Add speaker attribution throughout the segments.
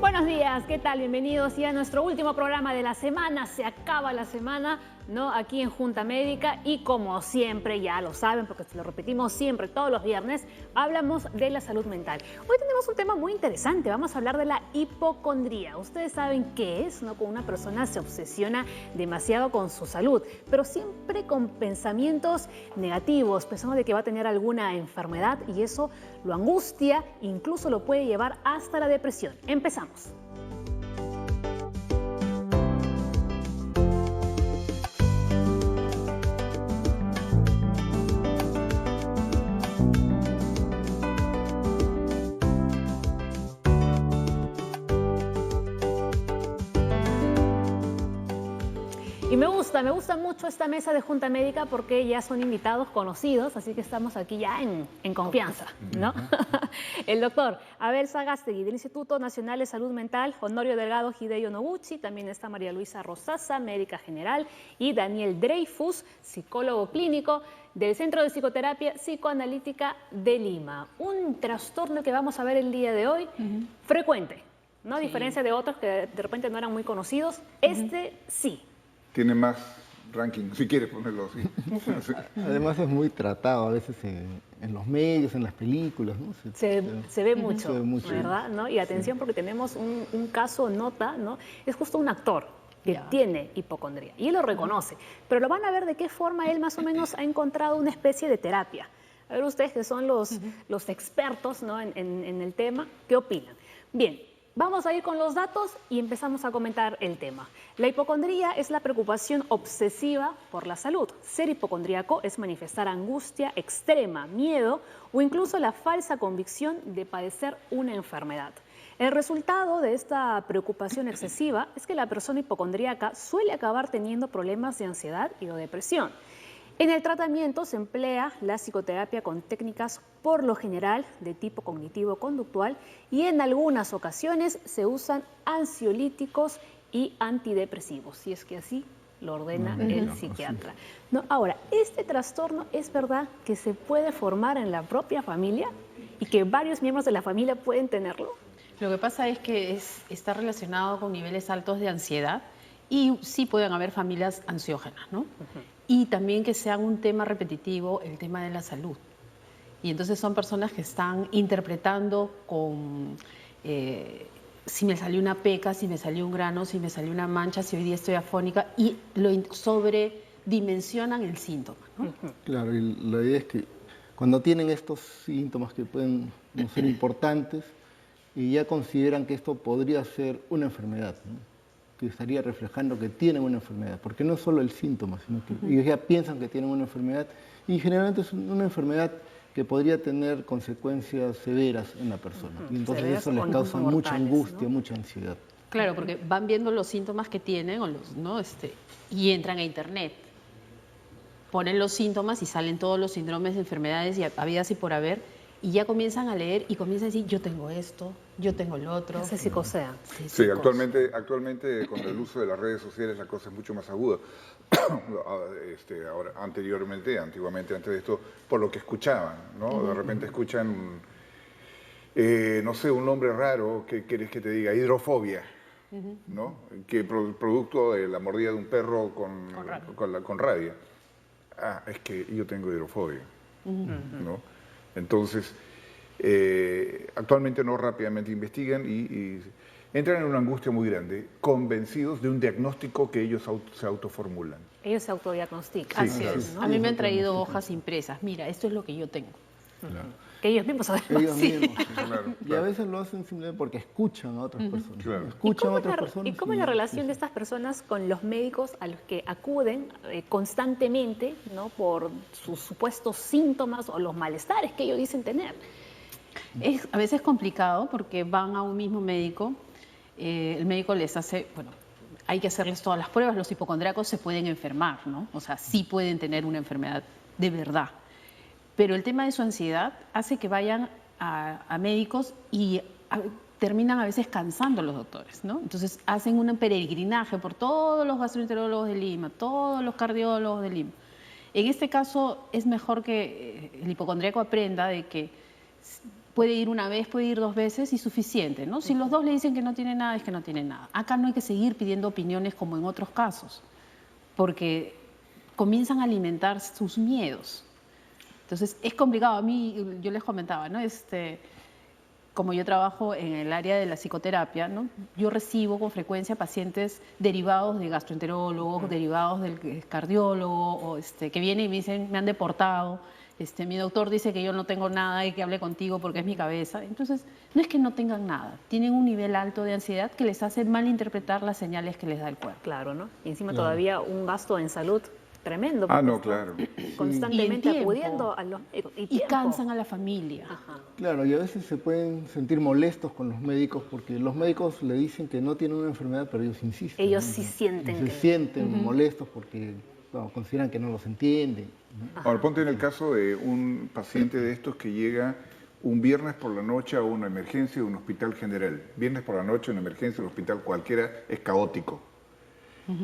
Speaker 1: Buenos días, ¿qué tal? Bienvenidos ya a nuestro último programa de la semana. Se acaba la semana, ¿no? Aquí en Junta Médica y como siempre, ya lo saben porque se lo repetimos siempre todos los viernes, hablamos de la salud mental. Hoy tenemos un tema muy interesante, vamos a hablar de la hipocondría. Ustedes saben qué es, ¿no? Cuando una persona se obsesiona demasiado con su salud, pero siempre con pensamientos negativos, pensando de que va a tener alguna enfermedad y eso lo angustia, incluso lo puede llevar hasta la depresión. Empezamos. Y me gusta mucho esta mesa de Junta Médica porque ya son invitados conocidos, así que estamos aquí ya en confianza, ¿no? El doctor Abel Sagástegui del Instituto Nacional de Salud Mental, Honorio Delgado Hideyo Noguchi, también está María Luisa Rosasa, médica general, y Daniel Dreyfus, psicólogo clínico del Centro de Psicoterapia Psicoanalítica de Lima. Un trastorno que vamos a ver el día de hoy, frecuente, ¿no? A diferencia de otros que de repente no eran muy conocidos, este sí.
Speaker 2: Tiene más ranking, si quieres ponerlo así.
Speaker 3: Además es muy tratado a veces en los medios, en las películas, ¿no?
Speaker 1: Se ve mucho, ¿verdad?
Speaker 3: Sí.
Speaker 1: ¿No? Y atención porque tenemos un caso nota, ¿no? Es justo un actor que tiene hipocondría y él lo reconoce, pero lo van a ver de qué forma él más o menos ha encontrado una especie de terapia. A ver ustedes que son los expertos, ¿no? en el tema, ¿qué opinan? Bien. Vamos a ir con los datos y empezamos a comentar el tema. La hipocondría es la preocupación obsesiva por la salud. Ser hipocondríaco es manifestar angustia extrema, miedo o incluso la falsa convicción de padecer una enfermedad. El resultado de esta preocupación excesiva es que la persona hipocondríaca suele acabar teniendo problemas de ansiedad y o depresión. En el tratamiento se emplea la psicoterapia con técnicas por lo general de tipo cognitivo-conductual y en algunas ocasiones se usan ansiolíticos y antidepresivos, si es que así lo ordena el psiquiatra. No, ahora, ¿este trastorno es verdad que se puede formar en la propia familia y que varios miembros de la familia pueden tenerlo?
Speaker 4: Lo que pasa es que está relacionado con niveles altos de ansiedad y sí pueden haber familias ansiógenas, ¿no? Y también que sean un tema repetitivo, el tema de la salud. Y entonces son personas que están interpretando con si me salió una peca, si me salió un grano, si me salió una mancha, si hoy día estoy afónica, y lo sobredimensionan el síntoma, ¿no?
Speaker 3: Claro, y la idea es que cuando tienen estos síntomas que pueden no ser importantes, y ya consideran que esto podría ser una enfermedad, ¿no? Que estaría reflejando que tienen una enfermedad, porque no es solo el síntoma, sino que ellos ya piensan que tienen una enfermedad y generalmente es una enfermedad que podría tener consecuencias severas en la persona. Y entonces eso les causa mucha angustia, ¿no? Mucha ansiedad.
Speaker 4: Claro, porque van viendo los síntomas que tienen ¿no? Y entran a internet. Ponen los síntomas y salen todos los síndromes de enfermedades y habidas y por haber. Y ya comienzan a leer y comienzan a decir, yo tengo esto, yo tengo lo otro.
Speaker 1: Se psicosean.
Speaker 2: Sí, actualmente con el uso de las redes sociales la cosa es mucho más aguda. Ahora, antiguamente, antes de esto, por lo que escuchaban, ¿no? De repente escuchan, no sé, un nombre raro, ¿qué quieres que te diga? Hidrofobia, ¿no? Que producto de la mordida de un perro con rabia. Ah, es que yo tengo hidrofobia, ¿no? Entonces, actualmente no rápidamente investigan y entran en una angustia muy grande, convencidos de un diagnóstico que ellos se autoformulan.
Speaker 1: Ellos se autodiagnostican.
Speaker 2: Sí,
Speaker 1: Así
Speaker 2: claro.
Speaker 1: es, ¿no?
Speaker 4: A mí me han traído hojas impresas. Mira, esto es lo que yo tengo.
Speaker 3: Claro.
Speaker 1: Que ellos mismos saben.
Speaker 3: Ellos mismos.
Speaker 2: Claro,
Speaker 3: Y a veces lo hacen simplemente porque escuchan a otras personas.
Speaker 2: Claro.
Speaker 3: Escuchan a otras personas.
Speaker 1: ¿Y cómo es la relación de estas personas con los médicos a los que acuden constantemente, ¿no? Por sus supuestos síntomas o los malestares que ellos dicen tener?
Speaker 4: Es a veces complicado porque van a un mismo médico, el médico les hace, bueno, hay que hacerles todas las pruebas, los hipocondríacos se pueden enfermar, ¿no? O sea, sí pueden tener una enfermedad de verdad. Pero el tema de su ansiedad hace que vayan a médicos y terminan a veces cansando a los doctores, ¿no? Entonces hacen un peregrinaje por todos los gastroenterólogos de Lima, todos los cardiólogos de Lima. En este caso es mejor que el hipocondríaco aprenda de que puede ir una vez, puede ir 2 veces y suficiente, ¿no? Si los dos le dicen que no tiene nada, es que no tiene nada. Acá no hay que seguir pidiendo opiniones como en otros casos, porque comienzan a alimentar sus miedos. Entonces, es complicado. A mí, yo les comentaba, ¿no? Como yo trabajo en el área de la psicoterapia, ¿no? Yo recibo con frecuencia pacientes derivados de gastroenterólogos, derivados del cardiólogo, o que vienen y me dicen, me han deportado, mi doctor dice que yo no tengo nada y que hable contigo porque es mi cabeza. Entonces, no es que no tengan nada, tienen un nivel alto de ansiedad que les hace malinterpretar las señales que les da el cuerpo.
Speaker 1: Claro, ¿no? Y encima todavía un gasto en salud tremendo.
Speaker 2: Ah, no,
Speaker 1: están
Speaker 2: claro.
Speaker 1: constantemente
Speaker 4: tiempo.
Speaker 1: acudiendo a los médicos.
Speaker 4: Y cansan a la familia.
Speaker 1: Ajá.
Speaker 3: Claro, y a veces se pueden sentir molestos con los médicos porque los médicos le dicen que no tienen una enfermedad, pero ellos insisten.
Speaker 1: Ellos
Speaker 3: ¿no?
Speaker 1: sí sienten
Speaker 3: Se sienten molestos porque consideran que no los entienden, ¿no?
Speaker 2: Ahora, ponte en el caso de un paciente de estos que llega un viernes por la noche a una emergencia de un hospital general. Viernes por la noche, una emergencia de un hospital cualquiera es caótico.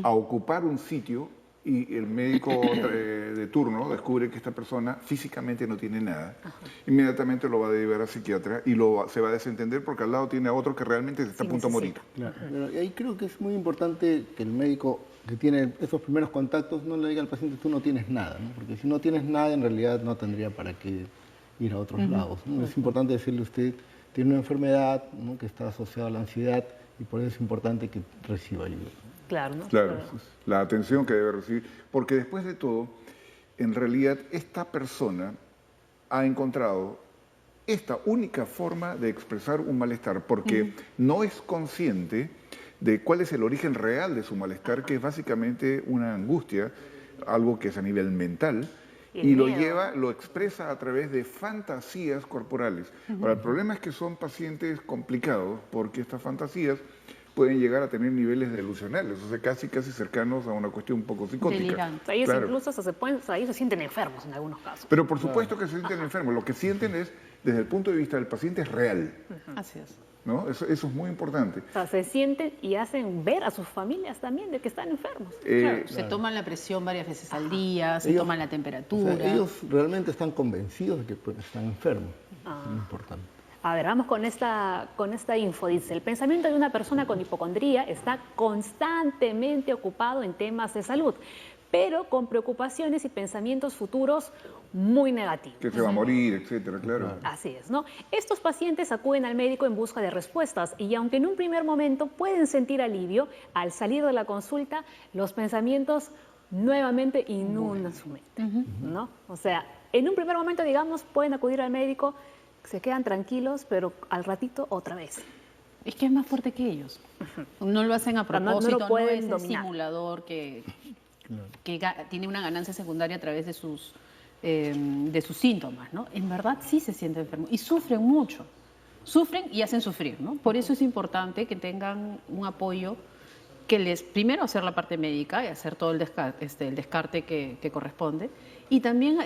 Speaker 2: A ocupar un sitio y el médico de turno descubre que esta persona físicamente no tiene nada. Inmediatamente lo va a derivar a psiquiatra y se va a desentender porque al lado tiene a otro que realmente está a punto de morir.
Speaker 3: Claro, pero ahí creo que es muy importante que el médico que tiene esos primeros contactos no le diga al paciente tú no tienes nada, ¿no? Porque si no tienes nada en realidad no tendría para qué ir a otros lados, ¿no? Es importante decirle usted tiene una enfermedad, ¿no? Que está asociada a la ansiedad y por eso es importante que reciba ayuda.
Speaker 1: Claro, ¿no?
Speaker 2: Claro, la atención que debe recibir. Porque después de todo, en realidad esta persona ha encontrado esta única forma de expresar un malestar, porque no es consciente de cuál es el origen real de su malestar, que es básicamente una angustia, algo que es a nivel mental, y lo lo expresa a través de fantasías corporales. Ahora, el problema es que son pacientes complicados, porque estas fantasías pueden llegar a tener niveles delusionales, o sea, casi cercanos a una cuestión un poco psicótica.
Speaker 4: Delirante.
Speaker 1: O sea, ellos
Speaker 2: Claro.
Speaker 1: incluso ellos se sienten enfermos en algunos casos.
Speaker 2: Pero por supuesto que se sienten enfermos, lo que sienten es, desde el punto de vista del paciente, es real,
Speaker 4: Así es.
Speaker 2: ¿no? Eso es muy importante.
Speaker 1: O sea, se sienten y hacen ver a sus familias también de que están enfermos.
Speaker 4: Claro, se toman la presión varias veces al día, se toman la
Speaker 3: O
Speaker 4: temperatura.
Speaker 3: sea, ellos realmente están convencidos de que pues, están enfermos. Es muy importante.
Speaker 1: A ver, vamos con esta info. Dice, el pensamiento de una persona con hipocondría está constantemente ocupado en temas de salud, pero con preocupaciones y pensamientos futuros muy negativos.
Speaker 2: Que se va a morir, etcétera, claro.
Speaker 1: Así es, ¿no? Estos pacientes acuden al médico en busca de respuestas y aunque en un primer momento pueden sentir alivio, al salir de la consulta, los pensamientos nuevamente inundan su mente, ¿no? O sea, en un primer momento, digamos, pueden acudir al médico, se quedan tranquilos, pero al ratito otra vez.
Speaker 4: Es que es más fuerte que ellos. No lo hacen a
Speaker 1: Pero no lo
Speaker 4: propósito, no,
Speaker 1: pueden
Speaker 4: es el
Speaker 1: dominar.
Speaker 4: simulador que tiene una ganancia secundaria a través de sus síntomas, ¿no? En verdad sí se sienten enfermos y sufren mucho. Sufren y hacen sufrir, ¿no? Por eso es importante que tengan un apoyo que les, primero, hacer la parte médica y hacer todo el descarte que corresponde, y también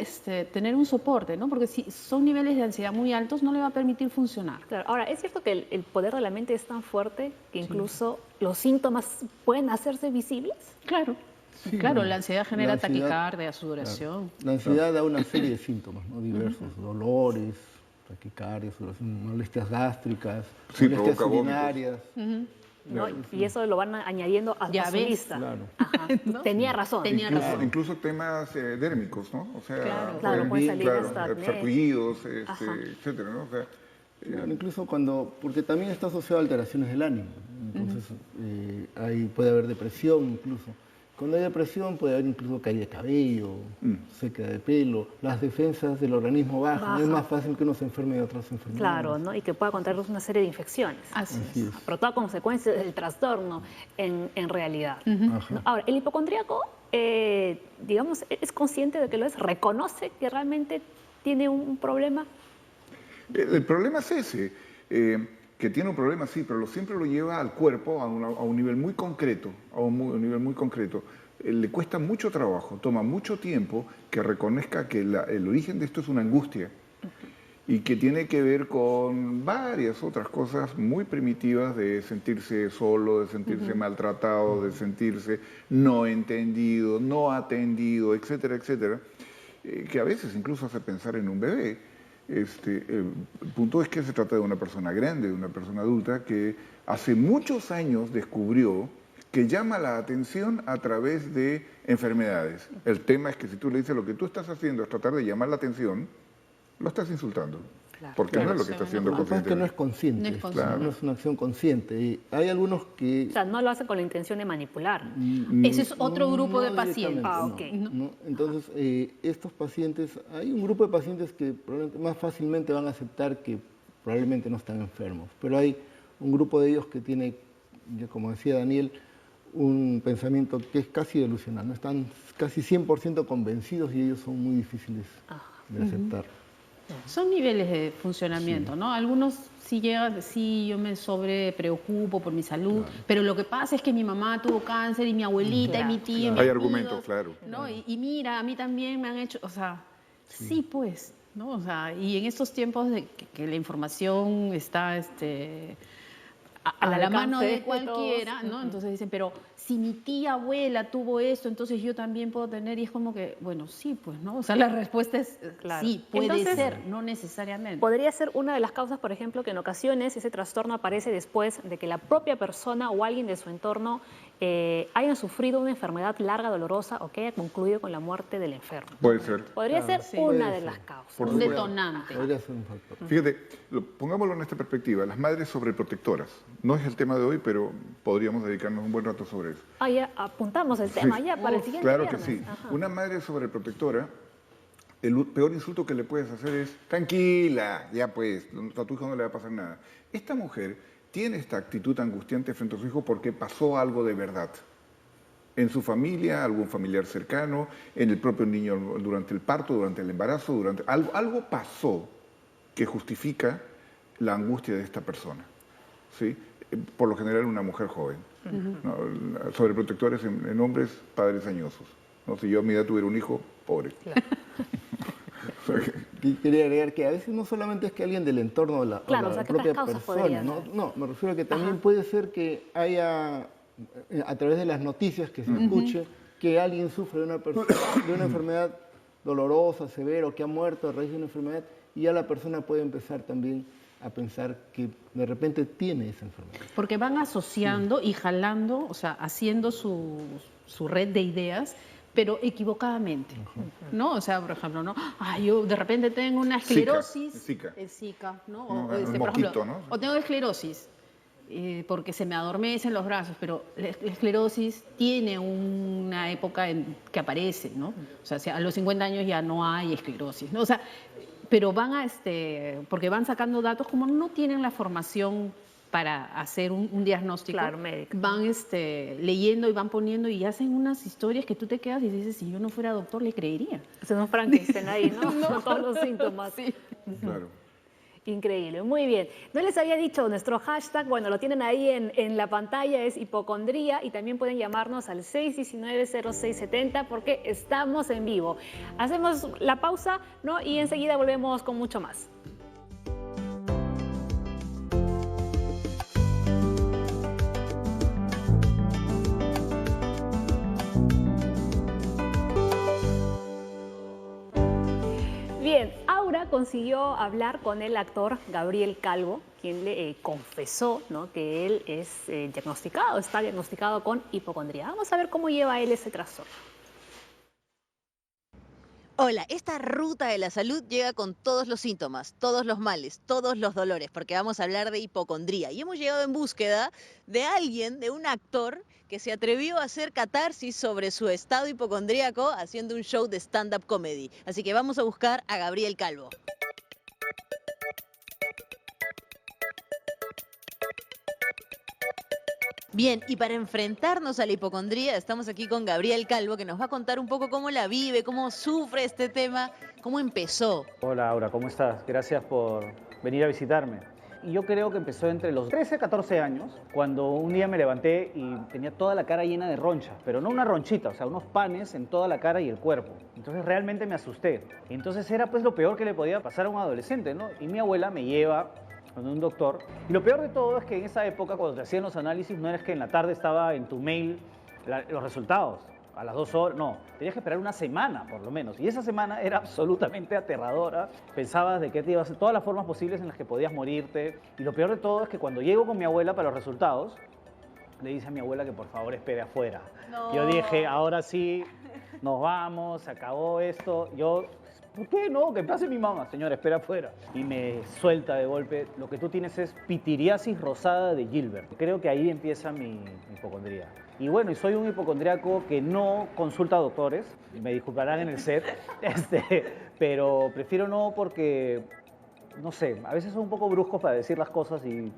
Speaker 4: tener un soporte, ¿no? Porque si son niveles de ansiedad muy altos, no le va a permitir funcionar.
Speaker 1: Claro. Ahora, es cierto que el poder de la mente es tan fuerte que incluso los síntomas pueden hacerse visibles.
Speaker 4: Claro.
Speaker 3: Sí,
Speaker 4: Claro,
Speaker 3: bueno,
Speaker 4: la ansiedad genera
Speaker 3: la ansiedad-
Speaker 4: taquicardia, sudoración.
Speaker 3: La ansiedad da una serie de síntomas, ¿no? Diversos, dolores, taquicardia, sudoración, molestias gástricas,
Speaker 2: Sí,
Speaker 3: molestias
Speaker 2: provoca vómitos.
Speaker 3: urinarias.
Speaker 1: ¿No? Y eso lo van añadiendo a
Speaker 4: Ya
Speaker 1: su
Speaker 4: ves,
Speaker 1: lista.
Speaker 3: Claro.
Speaker 1: Ajá.
Speaker 4: ¿No?
Speaker 1: Tenía razón.
Speaker 4: Tenía razón.
Speaker 2: Incluso temas dérmicos, ¿no? O sea,
Speaker 4: Claro.
Speaker 1: Claro, puede salir
Speaker 2: claro,
Speaker 1: hasta acné.
Speaker 2: sarpullidos,
Speaker 1: Ajá.
Speaker 2: etcétera, ¿no? O sea,
Speaker 3: Claro, incluso porque también está asociado a alteraciones del ánimo. Entonces, puede haber depresión incluso. Cuando hay depresión puede haber incluso caída de cabello, sequedad de pelo, las defensas del organismo bajan. Es más fácil que uno se enferme de otras enfermedades.
Speaker 1: Claro, ¿no? Y que pueda contraernos una serie de infecciones.
Speaker 4: Así
Speaker 3: Así
Speaker 4: es.
Speaker 3: es.
Speaker 1: Pero toda consecuencia del trastorno en realidad.
Speaker 3: Ajá.
Speaker 1: ¿No? Ahora, el hipocondríaco, digamos, es consciente de que lo es, reconoce que realmente tiene un problema.
Speaker 2: el problema es ese, que tiene un problema, sí, pero siempre lo lleva al cuerpo a un nivel muy concreto, un nivel muy concreto. Le cuesta mucho trabajo, toma mucho tiempo que reconozca que el origen de esto es una angustia y que tiene que ver con varias otras cosas muy primitivas de sentirse solo, de sentirse maltratado, de sentirse no entendido, no atendido, etcétera, etcétera, que a veces incluso hace pensar en un bebé. el punto es que se trata de una persona grande, de una persona adulta que hace muchos años descubrió que llama la atención a través de enfermedades. El tema es que si tú le dices lo que tú estás haciendo es tratar de llamar la atención, lo estás insultando.
Speaker 1: Claro.
Speaker 2: Porque no es lo que está haciendo
Speaker 3: Lo que pasa es que no es
Speaker 2: conscientemente.
Speaker 3: consciente,
Speaker 4: No es consciente.
Speaker 3: no es una acción consciente. Y hay algunos que...
Speaker 1: O sea, no lo hace con la intención de manipular.
Speaker 4: Ese es otro grupo de pacientes.
Speaker 3: directamente,
Speaker 1: ok.
Speaker 3: no. Entonces, estos pacientes, hay un grupo de pacientes que probablemente más fácilmente van a aceptar que probablemente no están enfermos, pero hay un grupo de ellos que tiene, ya como decía Daniel, un pensamiento que es casi delusional, ¿no? Están casi 100% convencidos y ellos son muy difíciles de aceptar.
Speaker 4: Son niveles de funcionamiento, ¿no? Algunos sí llegan, sí, yo me sobre preocupo por mi salud, pero lo que pasa es que mi mamá tuvo cáncer y mi abuelita y mi tía. y mis
Speaker 2: Hay
Speaker 4: amigos,
Speaker 2: argumentos, claro.
Speaker 4: ¿no? Y mira, a mí también me han hecho, o sea, sí pues, ¿no? O sea, y en estos tiempos de que la información está a la mano de cualquiera, ¿no? Entonces dicen, pero si mi tía abuela tuvo esto, entonces yo también puedo tener, y es como que, bueno, sí, pues, ¿no? O sea, la respuesta es
Speaker 1: Claro.
Speaker 4: sí, puede
Speaker 1: Entonces,
Speaker 4: ser, no necesariamente.
Speaker 1: Podría ser una de las causas, por ejemplo, que en ocasiones ese trastorno aparece después de que la propia persona o alguien de su entorno hayan sufrido una enfermedad larga, dolorosa o que haya concluido con la muerte del enfermo.
Speaker 2: Puede ser.
Speaker 1: Podría ser
Speaker 4: sí.
Speaker 1: una
Speaker 3: Puede
Speaker 1: de
Speaker 3: ser.
Speaker 1: las causas.
Speaker 2: Por
Speaker 4: Un
Speaker 2: supuesto.
Speaker 4: detonante.
Speaker 3: Podría ser un factor.
Speaker 2: Fíjate, pongámoslo en esta perspectiva, las madres sobreprotectoras. No es el tema de hoy, pero podríamos dedicarnos un buen rato sobre eso.
Speaker 1: Ah, ya apuntamos el tema
Speaker 2: Sí.
Speaker 1: ya para el siguiente
Speaker 2: Claro que
Speaker 1: viernes.
Speaker 2: sí.
Speaker 1: Ajá.
Speaker 2: Una madre sobreprotectora, el peor insulto que le puedes hacer es, tranquila, ya pues, a tu hijo no le va a pasar nada. Esta mujer tiene esta actitud angustiante frente a su hijo porque pasó algo de verdad. En su familia, algún familiar cercano, en el propio niño durante el parto, durante el embarazo, algo pasó que justifica la angustia de esta persona. ¿Sí? Por lo general una mujer joven. ¿No? Sobreprotectores en hombres, padres añosos. ¿No? Si yo a mi edad tuviera un hijo, pobre.
Speaker 3: Y quería agregar que a veces no solamente es que alguien del entorno o la,
Speaker 1: Claro,
Speaker 3: o
Speaker 1: o
Speaker 3: la
Speaker 1: sea, ¿qué otras
Speaker 3: propia
Speaker 1: causas
Speaker 3: persona,
Speaker 1: podrían
Speaker 3: ¿no?
Speaker 1: haber?
Speaker 3: No, me refiero a que también puede ser que haya, a través de las noticias que se escuche, que alguien sufre de una enfermedad dolorosa, severa, o que ha muerto a raíz de una enfermedad, y ya la persona puede empezar también a pensar que de repente tiene esa enfermedad.
Speaker 4: Porque van asociando y jalando, o sea, haciendo su red de ideas, pero equivocadamente, ¿no? O sea, por ejemplo, ¿no? Ah, yo de repente tengo una esclerosis.
Speaker 2: Zika.
Speaker 4: El Zika, ¿no?
Speaker 2: No,
Speaker 4: O,
Speaker 2: el
Speaker 4: por
Speaker 2: mosquito,
Speaker 4: ejemplo,
Speaker 2: ¿no?
Speaker 4: o tengo esclerosis. Porque se me adormecen los brazos, pero la esclerosis tiene una época que aparece, ¿no? O sea, a los 50 años ya no hay esclerosis, ¿no? O sea, pero van porque van sacando datos, como no tienen la formación para hacer un diagnóstico,
Speaker 1: Claro, médico.
Speaker 4: van leyendo y van poniendo y hacen unas historias que tú te quedas y dices, si yo no fuera doctor, le creería.
Speaker 1: Es un Frankenstein ahí, ¿no? Con todos los síntomas.
Speaker 4: Sí.
Speaker 2: Claro.
Speaker 1: Increíble, muy bien. No les había dicho nuestro hashtag, bueno, lo tienen ahí en la pantalla, es hipocondría, y también pueden llamarnos al 619-0670 porque estamos en vivo. Hacemos la pausa, ¿no? Y enseguida volvemos con mucho más. Bien, Aura consiguió hablar con el actor Gabriel Calvo, quien le confesó, ¿no?, que él está diagnosticado con hipocondría. Vamos a ver cómo lleva él ese trastorno.
Speaker 5: Hola, esta ruta de la salud llega con todos los síntomas, todos los males, todos los dolores, porque vamos a hablar de hipocondría. Y hemos llegado en búsqueda de alguien, de un actor, que se atrevió a hacer catarsis sobre su estado hipocondríaco haciendo un show de stand-up comedy. Así que vamos a buscar a Gabriel Calvo. Bien, y para enfrentarnos a la hipocondría estamos aquí con Gabriel Calvo, que nos va a contar un poco cómo la vive, cómo sufre este tema, cómo empezó.
Speaker 6: Hola Aura, ¿cómo estás? Gracias por venir a visitarme. Y yo creo que empezó entre los 13 14 años, cuando un día me levanté y tenía toda la cara llena de ronchas, pero no una ronchita, o sea, unos panes en toda la cara y el cuerpo. Entonces realmente me asusté. Entonces era pues lo peor que le podía pasar a un adolescente, ¿no? Y mi abuela me lleva con un doctor. Y lo peor de todo es que en esa época, cuando te hacían los análisis, no era que en la tarde estaba en tu mail los resultados. a las 2 horas, no, tenías que esperar una semana por lo menos. Y esa semana era absolutamente aterradora. Pensabas de qué te ibas a hacer, todas las formas posibles en las que podías morirte. Y lo peor de todo es que cuando llego con mi abuela para los resultados, le dice a mi abuela que por favor espere afuera.
Speaker 5: No.
Speaker 6: Yo dije, ahora sí, nos vamos, se acabó esto. Yo, ¿por qué no? Que pase mi mamá. Señor, espera afuera. Y me suelta de golpe. Lo que tú tienes es pitiriasis rosada de Gilbert. Creo que ahí empieza mi hipocondría. Y bueno, y soy un hipocondriaco que no consulta a doctores. Me disculparán en el set. Pero prefiero no porque, no sé, a veces son un poco bruscos para decir las cosas y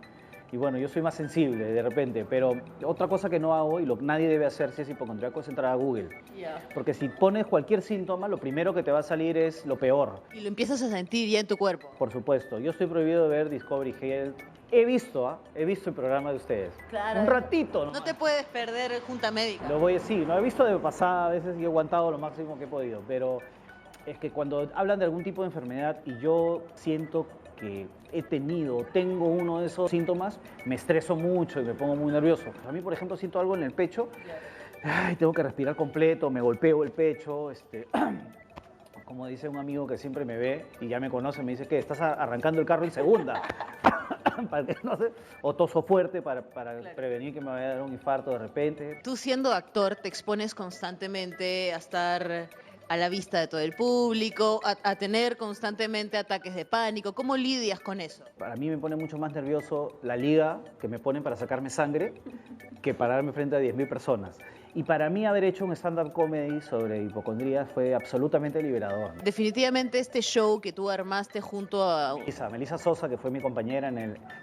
Speaker 6: bueno, yo soy más sensible de repente, pero otra cosa que no hago y lo que nadie debe hacer si es hipocondriaco es entrar a Google. Porque si pones cualquier síntoma, lo primero que te va a salir es lo peor.
Speaker 5: Y lo empiezas a sentir ya en tu cuerpo.
Speaker 6: Por supuesto, yo estoy prohibido de ver Discovery Health. He visto el programa de ustedes.
Speaker 5: Claro.
Speaker 6: Un ratito
Speaker 5: No
Speaker 6: nomás.
Speaker 5: te puedes perder Junta Médica.
Speaker 6: Lo voy, sí, lo he visto de pasada a veces y he aguantado lo máximo que he podido, pero es que cuando hablan de algún tipo de enfermedad y yo siento que tengo uno de esos síntomas, me estreso mucho y me pongo muy nervioso. A mí, por ejemplo, siento algo en el pecho, ay, tengo que respirar completo, me golpeo el pecho, como dice un amigo que siempre me ve y ya me conoce, me dice que estás arrancando el carro en segunda, para que no sé, o toso fuerte para prevenir que me vaya a dar un infarto de repente.
Speaker 5: Tú siendo actor te expones constantemente a estar a la vista de todo el público, a tener constantemente ataques de pánico. ¿Cómo lidias con eso?
Speaker 6: Para mí me pone mucho más nervioso la liga que me ponen para sacarme sangre que pararme frente a 10.000 personas. Y para mí haber hecho un stand-up comedy sobre hipocondría fue absolutamente liberador.
Speaker 5: Definitivamente este show que tú armaste junto a...
Speaker 6: Melissa Sosa, que fue mi compañera,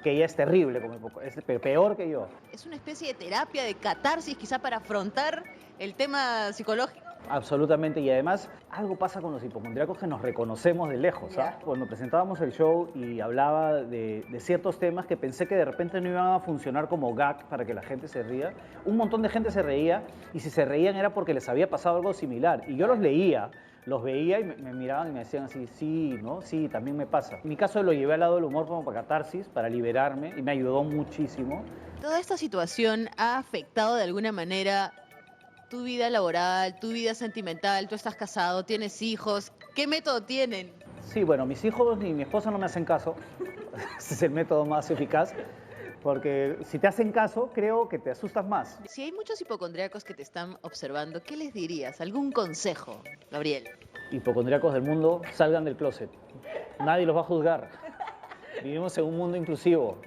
Speaker 6: que ella es terrible, es peor que yo.
Speaker 5: Es una especie de terapia, de catarsis quizá para afrontar el tema psicológico.
Speaker 6: Absolutamente, y además algo pasa con los hipocondríacos que nos reconocemos de lejos. ¿Ah? Cuando presentábamos el show y hablaba de ciertos temas que pensé que de repente no iban a funcionar como gag para que la gente se ría, un montón de gente se reía y si se reían era porque les había pasado algo similar. Y yo los leía, los veía y me miraban y me decían así, sí, ¿no? Sí, también me pasa. En mi caso lo llevé al lado del humor como para catarsis, para liberarme y me ayudó muchísimo.
Speaker 5: ¿Toda esta situación ha afectado de alguna manera tu vida laboral, tu vida sentimental? Tú estás casado, tienes hijos. ¿Qué método tienen?
Speaker 6: Sí, bueno, mis hijos ni mi esposa no me hacen caso. Ese es el método más eficaz. Porque si te hacen caso, creo que te asustas más.
Speaker 5: Si hay muchos hipocondríacos que te están observando, ¿qué les dirías? ¿Algún consejo, Gabriel?
Speaker 6: Hipocondríacos del mundo, salgan del closet. Nadie los va a juzgar. Vivimos en un mundo inclusivo.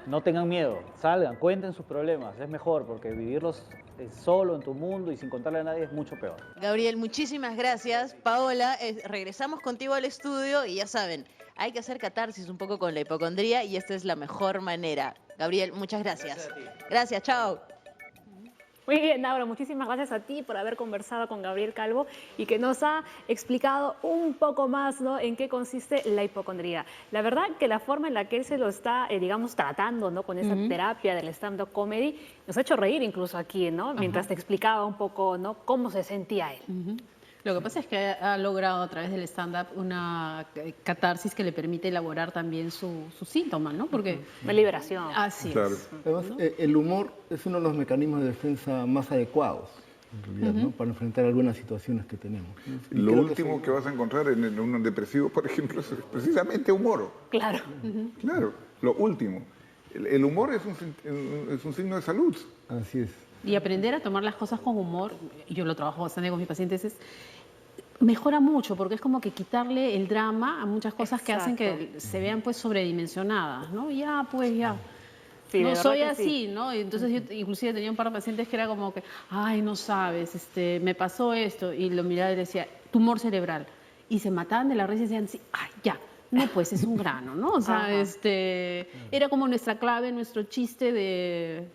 Speaker 6: No tengan miedo, salgan, cuenten sus problemas. Es mejor porque vivirlos solo en tu mundo y sin contarle a nadie es mucho peor.
Speaker 5: Gabriel, muchísimas gracias. Paola, regresamos contigo al estudio y ya saben, hay que hacer catarsis un poco con la hipocondría y esta es la mejor manera. Gabriel, muchas gracias. Gracias, chao.
Speaker 1: Muy bien, Laura, muchísimas gracias a ti por haber conversado con Gabriel Calvo y que nos ha explicado un poco más, ¿no?, en qué consiste la hipocondría. La verdad que la forma en la que él se lo está, digamos, tratando, ¿no?, con esa terapia del stand-up comedy, nos ha hecho reír incluso aquí, ¿no?, mientras te explicaba un poco, ¿no?, cómo se sentía él.
Speaker 4: Lo que pasa es que ha logrado a través del stand-up una catarsis que le permite elaborar también su síntoma, ¿no? Porque
Speaker 1: Una liberación.
Speaker 4: así
Speaker 2: Claro.
Speaker 4: es.
Speaker 3: Además, el humor es uno de los mecanismos de defensa más adecuados, en realidad, ¿no?, para enfrentar algunas situaciones que tenemos. Y
Speaker 2: Lo
Speaker 3: creo
Speaker 2: último
Speaker 3: sí.
Speaker 2: que vas a encontrar en un depresivo, por ejemplo, es precisamente humor.
Speaker 1: Claro.
Speaker 2: Claro, lo último. El humor es un signo de salud.
Speaker 3: Así es.
Speaker 4: Y aprender a tomar las cosas con humor, yo lo trabajo bastante con mis pacientes, mejora mucho porque es como que quitarle el drama a muchas cosas que hacen que se vean pues sobredimensionadas, ¿no? Ya, pues ya.
Speaker 1: Sí, de
Speaker 4: no
Speaker 1: verdad
Speaker 4: soy
Speaker 1: que
Speaker 4: así,
Speaker 1: sí.
Speaker 4: ¿no? Y entonces yo inclusive tenía un par de pacientes que era como que, ay, no sabes, me pasó esto, y lo miraba y decía, tumor cerebral. Y se mataban de la risa y decían, sí, ay, ya. No, pues es un grano, ¿no? O sea, era como nuestra clave, nuestro chiste de...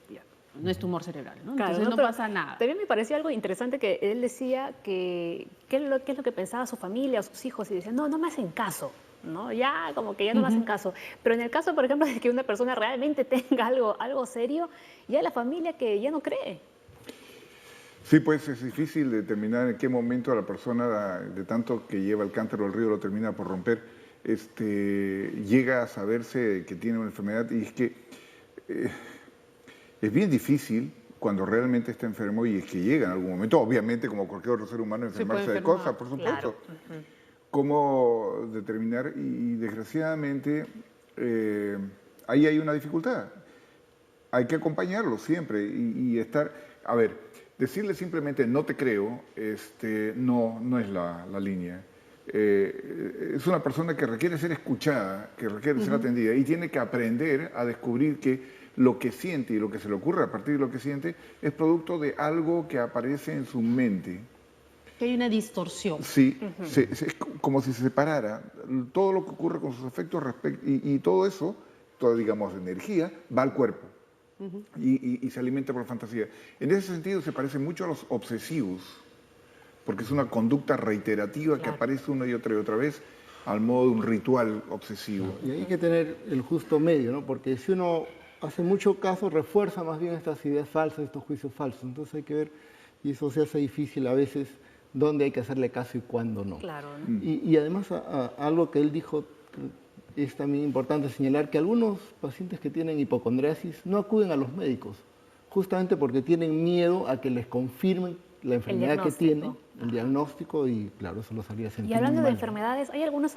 Speaker 4: no es tumor cerebral, ¿no?
Speaker 1: Claro,
Speaker 4: Entonces no
Speaker 1: pero
Speaker 4: pasa nada.
Speaker 1: También me pareció algo interesante que él decía que qué es lo que pensaba su familia o sus hijos y decía, no me hacen caso, ¿no? Ya como que ya no me hacen caso. Pero en el caso, por ejemplo, de que una persona realmente tenga algo serio, ya la familia que ya no cree.
Speaker 2: Sí, pues es difícil determinar en qué momento la persona, de tanto que lleva el cántaro al río, lo termina por romper, llega a saberse que tiene una enfermedad y es que es bien difícil cuando realmente está enfermo y es que llega en algún momento, obviamente como cualquier otro ser humano, enfermarse de cosas, por supuesto.
Speaker 1: Claro.
Speaker 2: ¿Cómo determinar? Y desgraciadamente ahí hay una dificultad. Hay que acompañarlo siempre y estar... A ver, decirle simplemente no te creo, no es la línea. Es una persona que requiere ser escuchada, que requiere ser atendida y tiene que aprender a descubrir que lo que siente y lo que se le ocurre a partir de lo que siente es producto de algo que aparece en su mente.
Speaker 4: Que hay una distorsión.
Speaker 2: Sí, es como si se separara todo lo que ocurre con sus efectos y todo eso, toda, digamos, energía, va al cuerpo y se alimenta por la fantasía. En ese sentido se parece mucho a los obsesivos, porque es una conducta reiterativa que aparece una y otra vez al modo de un ritual obsesivo.
Speaker 3: Y hay que tener el justo medio, ¿no? Porque si uno hace mucho caso, refuerza más bien estas ideas falsas, estos juicios falsos. Entonces hay que ver, y eso se hace difícil a veces, dónde hay que hacerle caso y cuándo no.
Speaker 1: Claro, ¿no?
Speaker 3: Y además algo que él dijo es también importante señalar, que algunos pacientes que tienen hipocondriasis no acuden a los médicos, justamente porque tienen miedo a que les confirmen la enfermedad que tienen, el diagnóstico, y claro, eso los haría sentir
Speaker 1: Y hablando
Speaker 3: muy
Speaker 1: de
Speaker 3: mal.
Speaker 1: enfermedades, ¿hay algunas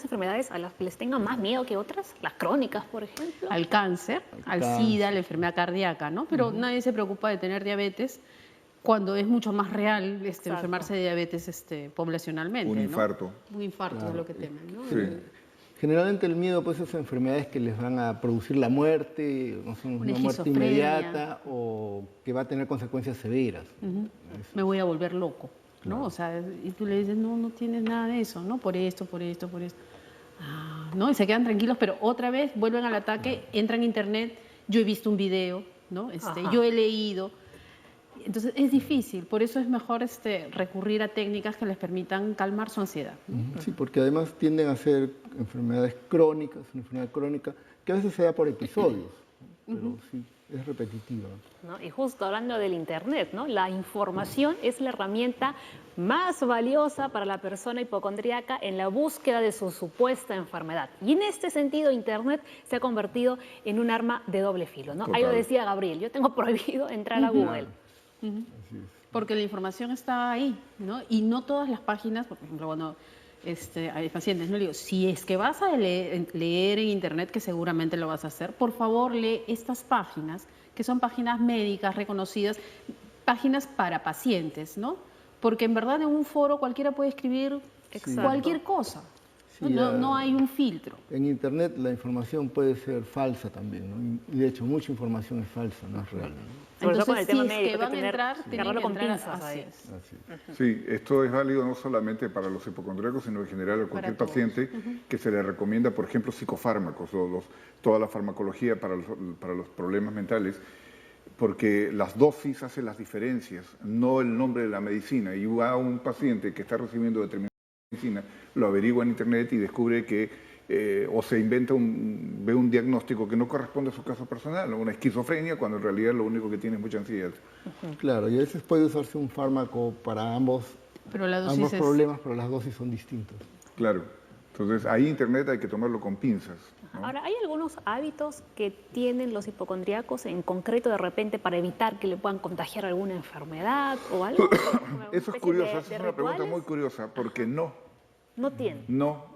Speaker 1: enfermedades a las que les tengan más miedo que otras? Las crónicas, por ejemplo.
Speaker 4: Al cáncer, al SIDA, la enfermedad cardíaca, ¿no? Pero nadie se preocupa de tener diabetes cuando es mucho más real enfermarse de diabetes poblacionalmente.
Speaker 2: Un infarto.
Speaker 4: ¿No? Un infarto es lo que temen, ¿no?
Speaker 2: Sí.
Speaker 3: Generalmente el miedo pues es enfermedades que les van a producir la muerte, no sé, una muerte
Speaker 4: esquizofrenia.
Speaker 3: inmediata o que va a tener consecuencias severas.
Speaker 4: Me voy a volver loco, ¿no? O sea, y tú le dices, no tienes nada de eso, ¿no? Por esto. ¿No? Y se quedan tranquilos, pero otra vez vuelven al ataque, entran a internet, yo he visto un video, ¿no? Yo he leído. Entonces es difícil, por eso es mejor recurrir a técnicas que les permitan calmar su ansiedad.
Speaker 3: Sí, porque además tienden a ser enfermedades crónicas, una enfermedad crónica que a veces se da por episodios, pero sí, es repetitiva.
Speaker 1: ¿No? Y justo hablando del Internet, ¿no? La información es la herramienta más valiosa para la persona hipocondríaca en la búsqueda de su supuesta enfermedad. Y en este sentido, Internet se ha convertido en un arma de doble filo, ¿no? Ahí lo decía Gabriel, yo tengo prohibido entrar a Google.
Speaker 4: Porque la información está ahí, ¿no? Y no todas las páginas, por ejemplo, cuando hay pacientes, no le digo, si es que vas a leer en internet, que seguramente lo vas a hacer, por favor lee estas páginas, que son páginas médicas reconocidas, páginas para pacientes, ¿no? Porque en verdad en un foro cualquiera puede escribir cualquier cosa.
Speaker 3: Sí,
Speaker 4: no hay un filtro.
Speaker 3: En internet la información puede ser falsa también, ¿no? Y de hecho mucha información es falsa, no es real, ¿no?
Speaker 1: Sobre todo con
Speaker 4: Entonces,
Speaker 1: el tema
Speaker 4: si es
Speaker 1: médico,
Speaker 4: que van a
Speaker 1: tener-
Speaker 4: entrar, tienen
Speaker 1: agarrarlo
Speaker 4: que
Speaker 1: con
Speaker 4: entrar
Speaker 1: pinzas
Speaker 4: así
Speaker 1: ahí.
Speaker 4: es.
Speaker 3: Así es.
Speaker 2: Sí, esto es válido no solamente para los hipocondríacos, sino en general a cualquier
Speaker 4: todos.
Speaker 2: paciente que se le recomienda, por ejemplo, psicofármacos o toda la farmacología para los problemas mentales, porque las dosis hacen las diferencias, no el nombre de la medicina. Y va un paciente que está recibiendo determinada medicina, lo averigua en internet y descubre que o se inventa ve un diagnóstico que no corresponde a su caso personal, una esquizofrenia, cuando en realidad lo único que tiene es mucha ansiedad.
Speaker 3: Claro, y a veces puede usarse un fármaco para ambos
Speaker 4: Pero la dosis es...
Speaker 3: problemas, pero las dosis son distintas.
Speaker 2: Claro. Entonces, ahí internet hay que tomarlo con pinzas, ¿no?
Speaker 1: Ahora, ¿hay algunos hábitos que tienen los hipocondríacos en concreto de repente para evitar que le puedan contagiar alguna enfermedad o algo?
Speaker 2: Eso es curioso, esa es una pregunta muy curiosa, porque no
Speaker 1: tienen.
Speaker 2: No.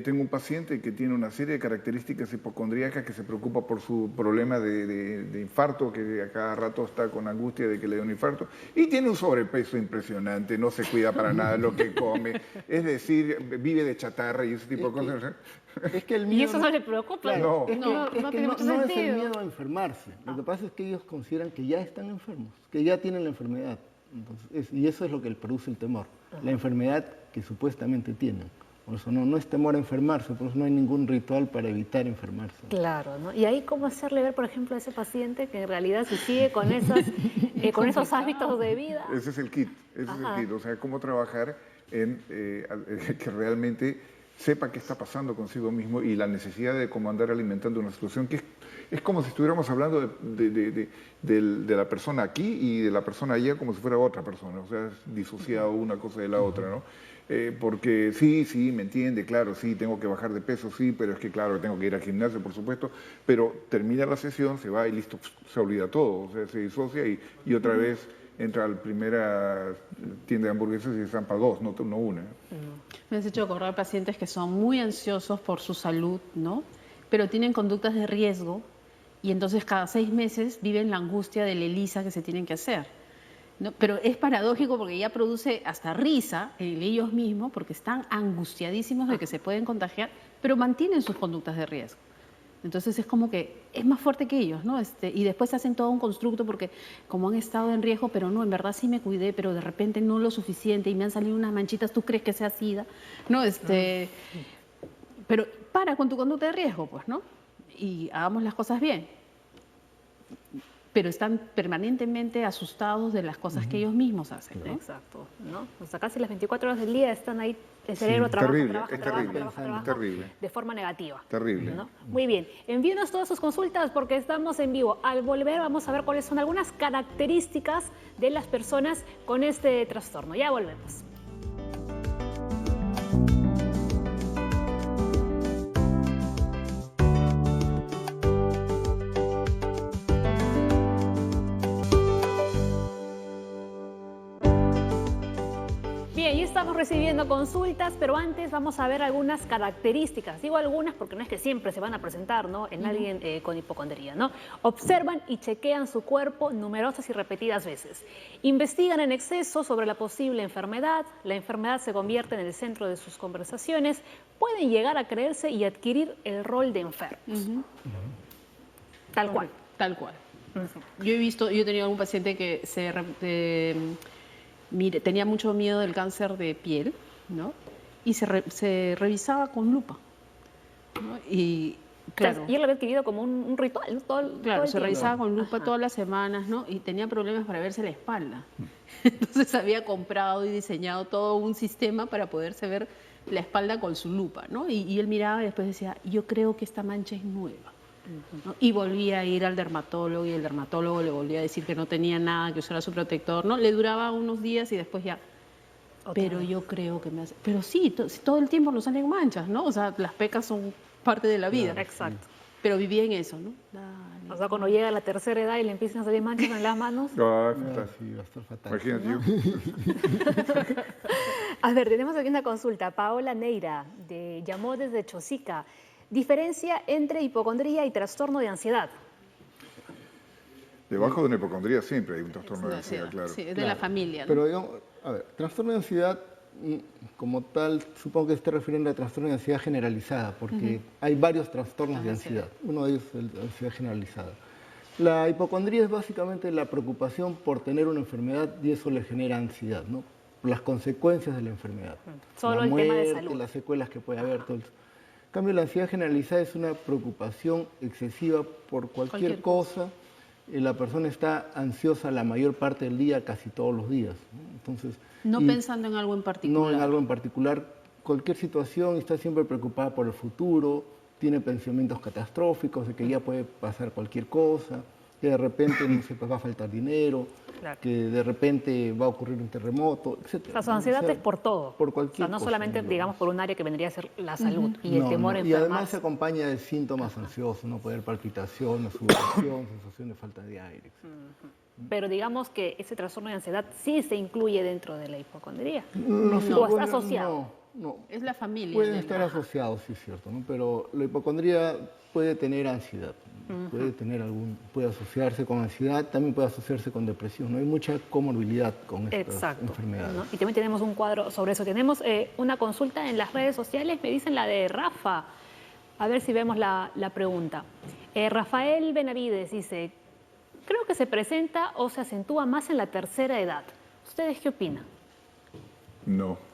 Speaker 2: Tengo un paciente que tiene una serie de características hipocondríacas, que se preocupa por su problema de infarto, que a cada rato está con angustia de que le dé un infarto, y tiene un sobrepeso impresionante, no se cuida para nada lo que come, es decir, vive de chatarra y ese tipo de cosas.
Speaker 3: Es que el
Speaker 1: ¿Y
Speaker 3: miedo
Speaker 1: eso no le preocupa?
Speaker 2: No.
Speaker 3: Es que
Speaker 1: No tiene mucho
Speaker 3: no es el
Speaker 1: sentido.
Speaker 3: miedo a enfermarse. Lo que pasa es que ellos consideran que ya están enfermos, que ya tienen la enfermedad. Entonces, y eso es lo que produce el temor, la enfermedad que supuestamente tienen. Por eso no es temor a enfermarse, por eso no hay ningún ritual para evitar enfermarse.
Speaker 1: Claro, ¿no? Y ahí cómo hacerle ver, por ejemplo, a ese paciente que en realidad si sigue con con esos hábitos de vida.
Speaker 2: Ese es el kit, o sea, cómo trabajar en que realmente sepa qué está pasando consigo mismo y la necesidad de cómo andar alimentando una situación que es como si estuviéramos hablando de la persona aquí y de la persona allá como si fuera otra persona, o sea, es disociado una cosa de la otra, ¿no? porque sí, me entiende, claro, sí, tengo que bajar de peso, sí, pero es que claro, tengo que ir al gimnasio, por supuesto, pero termina la sesión, se va y listo, se olvida todo, o sea, se disocia y otra vez entra a la primera tienda de hamburguesas y se zampa dos, no una.
Speaker 4: Me has hecho acordar pacientes que son muy ansiosos por su salud, ¿no? Pero tienen conductas de riesgo y entonces cada 6 meses viven la angustia de la ELISA que se tienen que hacer, ¿no? Pero es paradójico porque ya produce hasta risa en ellos mismos porque están angustiadísimos de que se pueden contagiar, pero mantienen sus conductas de riesgo. Entonces es como que es más fuerte que ellos, ¿no? Y después hacen todo un constructo porque como han estado en riesgo, pero no, en verdad sí me cuidé, pero de repente no lo suficiente y me han salido unas manchitas, ¿tú crees que sea SIDA? ¿No? Pero para con tu conducta de riesgo, pues, ¿no? Y hagamos las cosas bien. Pero están permanentemente asustados de las cosas que ellos mismos hacen, ¿no?
Speaker 1: Exacto, ¿no? O sea, casi las 24 horas del día están ahí, el cerebro trabaja
Speaker 2: terrible.
Speaker 1: de forma negativa.
Speaker 2: Terrible.
Speaker 1: ¿no? Muy bien, envíenos todas sus consultas porque estamos en vivo. Al volver vamos a ver cuáles son algunas características de las personas con este trastorno. Ya volvemos. Bien, ya estamos recibiendo consultas, pero antes vamos a ver algunas características. Digo algunas porque no es que siempre se van a presentar, ¿no? En alguien con hipocondría, ¿no? Observan y chequean su cuerpo numerosas y repetidas veces. Investigan en exceso sobre la posible enfermedad. La enfermedad se convierte en el centro de sus conversaciones. Pueden llegar a creerse y adquirir el rol de enfermos. Tal cual.
Speaker 4: Tal cual. Yo he tenido algún paciente que tenía mucho miedo del cáncer de piel, ¿no? Y se revisaba con lupa, ¿no? Y claro,
Speaker 1: y él lo había adquirido como un ritual, ¿no?
Speaker 4: Claro, se revisaba con lupa todas las semanas, ¿no? Y tenía problemas para verse la espalda. Entonces había comprado y diseñado todo un sistema para poderse ver la espalda con su lupa, ¿no? Y él miraba y después decía, yo creo que esta mancha es nueva. ¿no? Y volvía a ir al dermatólogo y el dermatólogo le volvía a decir que no tenía nada, que usara su protector, ¿no? Le duraba unos días y después ya. Pero yo creo que me hace... Pero sí, todo el tiempo nos salen manchas, ¿no? O sea, las pecas son parte de la vida.
Speaker 1: Exacto.
Speaker 4: Pero vivía en eso, ¿no? Dale,
Speaker 1: o sea, cuando llega a la tercera edad y le empiezan a salir manchas en las manos.
Speaker 2: No,
Speaker 3: sí, va a estar fatal.
Speaker 2: Imagínate yo.
Speaker 1: A ver, tenemos aquí una consulta. Paola Neira llamó desde Chosica. Diferencia entre hipocondría y trastorno de ansiedad.
Speaker 2: Debajo de una hipocondría siempre hay un trastorno de ansiedad, claro.
Speaker 4: Sí, es de la familia, ¿no?
Speaker 3: Pero digamos, a ver, trastorno de ansiedad como tal, supongo que se está refiriendo a trastorno de ansiedad generalizada, porque hay varios trastornos de ansiedad. Uno de ellos es la ansiedad generalizada. La hipocondría es básicamente la preocupación por tener una enfermedad y eso le genera ansiedad, ¿no? Las consecuencias de la enfermedad.
Speaker 1: Solo
Speaker 3: la
Speaker 1: el
Speaker 3: muerte,
Speaker 1: tema de salud.
Speaker 3: las secuelas que puede haber, todo eso. En cambio, la ansiedad generalizada es una preocupación excesiva por cualquier cosa. La persona está ansiosa la mayor parte del día, casi todos los días, ¿no? Entonces,
Speaker 4: no pensando en algo en particular.
Speaker 3: No en algo en particular. Cualquier situación, está siempre preocupada por el futuro, tiene pensamientos catastróficos de que ya puede pasar cualquier cosa, que de repente no se va a faltar dinero, que de repente va a ocurrir un terremoto, etc.
Speaker 1: O sea, su ansiedad es por todo.
Speaker 3: Por cualquier
Speaker 1: no
Speaker 3: cosa,
Speaker 1: solamente, digamos, por un área que vendría a ser la salud y el temor a
Speaker 3: Y además
Speaker 1: enfermarse.
Speaker 3: se acompaña de síntomas ansiosos, no puede haber palpitación, sudoración, sensación de falta de aire.
Speaker 1: Pero digamos que ese trastorno de ansiedad sí se incluye dentro de la hipocondría.
Speaker 3: No,
Speaker 1: ¿O está asociado?
Speaker 3: No.
Speaker 4: Es la familia.
Speaker 3: Pueden estar asociados, sí es cierto, ¿no? Pero la hipocondría puede tener ansiedad, puede asociarse con ansiedad, también puede asociarse con depresión, ¿no? Hay mucha comorbilidad con estas enfermedades.
Speaker 1: ¿no? Y también tenemos un cuadro sobre eso. Tenemos una consulta en las redes sociales, me dicen la de Rafa. A ver si vemos la pregunta. Rafael Benavides dice, creo que se presenta o se acentúa más en la tercera edad. ¿Ustedes qué opinan?
Speaker 2: No.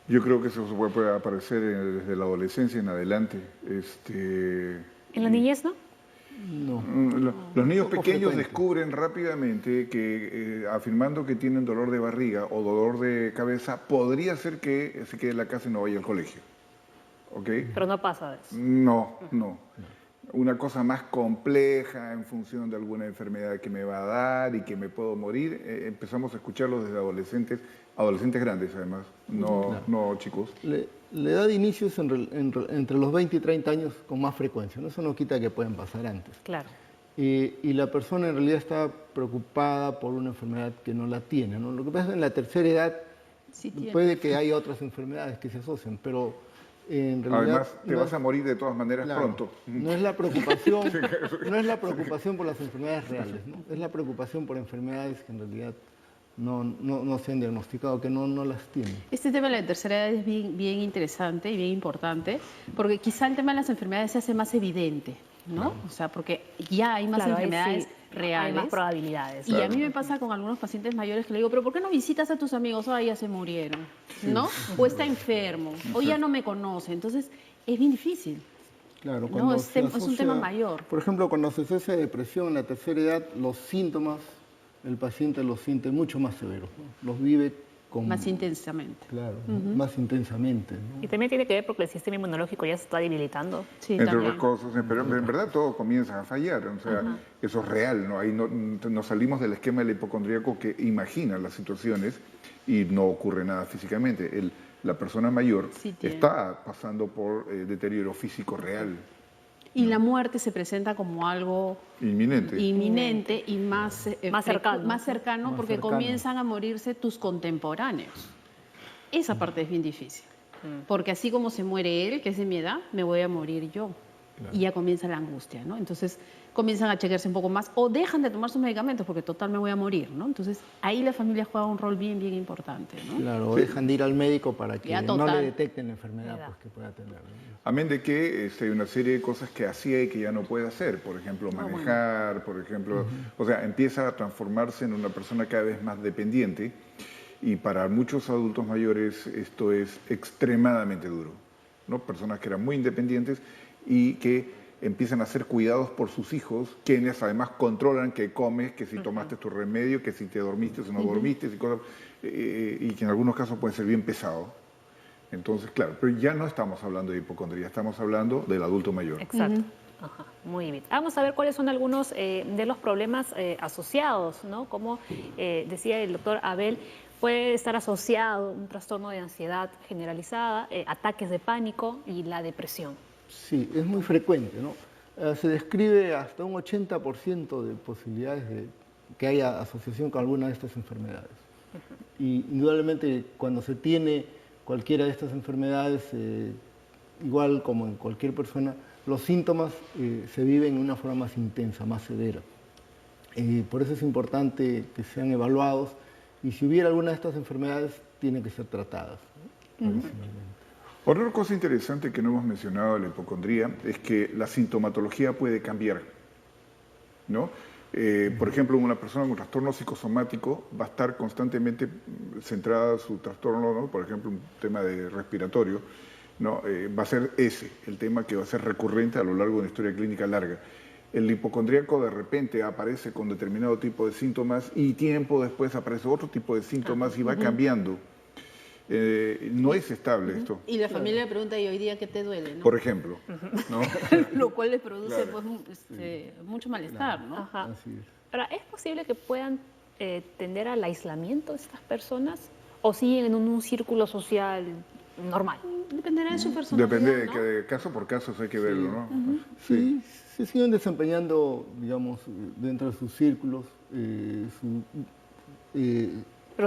Speaker 2: Yo creo que eso puede aparecer desde la adolescencia en adelante.
Speaker 1: ¿En la niñez no?
Speaker 3: No.
Speaker 2: Los niños pequeños descubren rápidamente que afirmando que tienen dolor de barriga o dolor de cabeza, podría ser que se quede en la casa y no vaya al colegio. ¿Ok?
Speaker 1: Pero no pasa de eso.
Speaker 2: No. una cosa más compleja en función de alguna enfermedad que me va a dar y que me puedo morir, empezamos a escucharlo desde adolescentes grandes además, no chicos.
Speaker 3: La edad de inicio es entre los 20 y 30 años con más frecuencia, ¿no? Eso no quita que pueden pasar antes.
Speaker 1: Claro.
Speaker 3: Y la persona en realidad está preocupada por una enfermedad que no la tiene, ¿no? Lo que pasa es que en la tercera edad puede que haya otras enfermedades que se asocian, pero en realidad...
Speaker 2: Además, te vas a morir de todas maneras pronto.
Speaker 3: No es la preocupación, no es la preocupación por las enfermedades reales, ¿no? Es la preocupación por enfermedades que en realidad no se han diagnosticado, que no las tienen.
Speaker 4: Este tema de la tercera edad es bien interesante y bien importante, porque quizá el tema de las enfermedades se hace más evidente, ¿no? O sea, porque ya hay más enfermedades reales.
Speaker 1: Hay más probabilidades.
Speaker 4: Y a mí me pasa con algunos pacientes mayores que le digo, pero ¿por qué no visitas a tus amigos? Ah, ya se murieron, ¿no? O está enfermo, o ya no me conoce. Entonces, es bien difícil.
Speaker 3: Claro,
Speaker 4: no, es un tema mayor.
Speaker 3: Por ejemplo, cuando se asocia depresión en la tercera edad, los síntomas, el paciente los siente mucho más severos, ¿no? Los vive
Speaker 4: más intensamente.
Speaker 3: Claro, más intensamente, ¿no?
Speaker 1: Y también tiene que ver porque el sistema inmunológico ya se está debilitando.
Speaker 4: Sí,
Speaker 2: entre
Speaker 4: también.
Speaker 2: otras cosas, pero en verdad todo comienza a fallar, o sea, eso es real, ¿no? Ahí nos salimos del esquema del hipocondríaco que imagina las situaciones y no ocurre nada físicamente. La persona mayor está pasando por deterioro físico real.
Speaker 4: Y la muerte se presenta como algo
Speaker 2: inminente
Speaker 4: y más cercano porque comienzan a morirse tus contemporáneos. Esa parte es bien difícil, porque así como se muere él, que es de mi edad, me voy a morir yo. Claro. Y ya comienza la angustia, ¿no? Entonces comienzan a chequearse un poco más o dejan de tomar sus medicamentos porque total me voy a morir, ¿no? Entonces ahí la familia juega un rol bien importante, ¿no?
Speaker 3: Claro, o dejan de ir al médico para que no le detecten la enfermedad pues, que pueda tener, ¿no?
Speaker 2: Amén de que hay una serie de cosas que hacía y que ya no puede hacer, por ejemplo, manejar, por ejemplo, o sea, empieza a transformarse en una persona cada vez más dependiente y para muchos adultos mayores esto es extremadamente duro, ¿no? Personas que eran muy independientes y que empiezan a ser cuidados por sus hijos, quienes además controlan qué comes, que si tomaste tu remedio, que si te dormiste o no dormiste, y cosas, y que en algunos casos puede ser bien pesado. Entonces, claro, pero ya no estamos hablando de hipocondría, estamos hablando del adulto mayor.
Speaker 1: Exacto. Muy bien. Vamos a ver cuáles son algunos de los problemas asociados, ¿no? Como decía el doctor Abel, puede estar asociado un trastorno de ansiedad generalizada, ataques de pánico y la depresión.
Speaker 3: Sí, es muy frecuente, ¿no? Se describe hasta un 80% de posibilidades de que haya asociación con alguna de estas enfermedades. Y indudablemente cuando se tiene cualquiera de estas enfermedades, igual como en cualquier persona, los síntomas se viven de una forma más intensa, más severa. Por eso es importante que sean evaluados y si hubiera alguna de estas enfermedades, tienen que ser tratadas, ¿no?
Speaker 2: Otra cosa interesante que no hemos mencionado de la hipocondría es que la sintomatología puede cambiar, ¿no? Por ejemplo, una persona con trastorno psicosomático va a estar constantemente centrada en su trastorno, ¿no? Por ejemplo, un tema de respiratorio, ¿no? Va a ser ese, el tema que va a ser recurrente a lo largo de una historia clínica larga. El hipocondríaco de repente aparece con determinado tipo de síntomas y tiempo después aparece otro tipo de síntomas y va cambiando. No es estable esto.
Speaker 4: Y la familia le pregunta, ¿y hoy día qué te duele? ¿No?
Speaker 2: Por ejemplo. ¿no?
Speaker 4: Lo cual les produce pues, mucho malestar, ¿no?
Speaker 1: Ajá. Ahora, ¿es posible que puedan tender al aislamiento estas personas o siguen en un círculo social normal?
Speaker 4: Dependerá de su personalidad,
Speaker 2: depende
Speaker 4: ¿no?
Speaker 2: de que caso por caso hay que verlo, ¿no?
Speaker 3: Sí, se siguen desempeñando, digamos, dentro de sus círculos,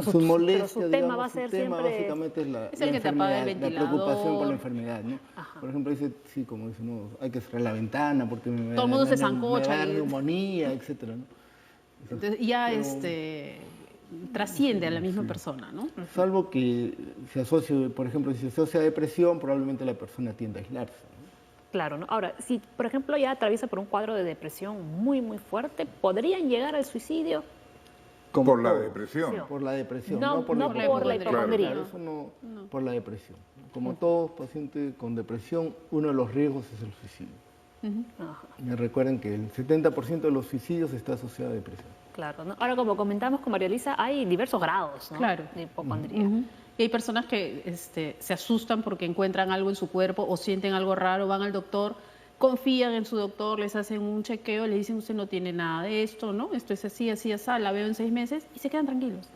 Speaker 3: su molestia,
Speaker 1: pero su tema va a ser
Speaker 3: tema
Speaker 1: siempre...
Speaker 3: básicamente es la
Speaker 4: el que te apaga el
Speaker 3: la
Speaker 4: ventilador.
Speaker 3: preocupación por la enfermedad, ¿no? Por ejemplo, dice, sí, como dice, no, hay que cerrar la ventana porque
Speaker 4: todo el mundo se zancocha,
Speaker 3: me da neumonía, etcétera, ¿no?
Speaker 4: Entonces ya trasciende a la misma persona, ¿no?
Speaker 3: Salvo que se asocie, por ejemplo, si se asocia a depresión, probablemente la persona tiende a aislarse, ¿no?
Speaker 1: Claro, ¿no? Ahora, si por ejemplo ya atraviesa por un cuadro de depresión muy fuerte, ¿podrían llegar al suicidio?
Speaker 2: Por la depresión.
Speaker 3: Por la depresión,
Speaker 1: no
Speaker 3: por la
Speaker 1: hipocondría.
Speaker 3: Claro, eso no, por la depresión. Como todos pacientes con depresión, uno de los riesgos es el suicidio. Y recuerden que el 70% de los suicidios está asociado a depresión.
Speaker 1: Claro, ¿no? Ahora, como comentamos con María Elisa, hay diversos grados, ¿no? De hipocondría.
Speaker 4: Y hay personas que se asustan porque encuentran algo en su cuerpo o sienten algo raro, van al doctor, confían en su doctor, les hacen un chequeo, les dicen, usted no tiene nada de esto, ¿no? Esto es así, así, así, la veo en 6 meses y se quedan tranquilos.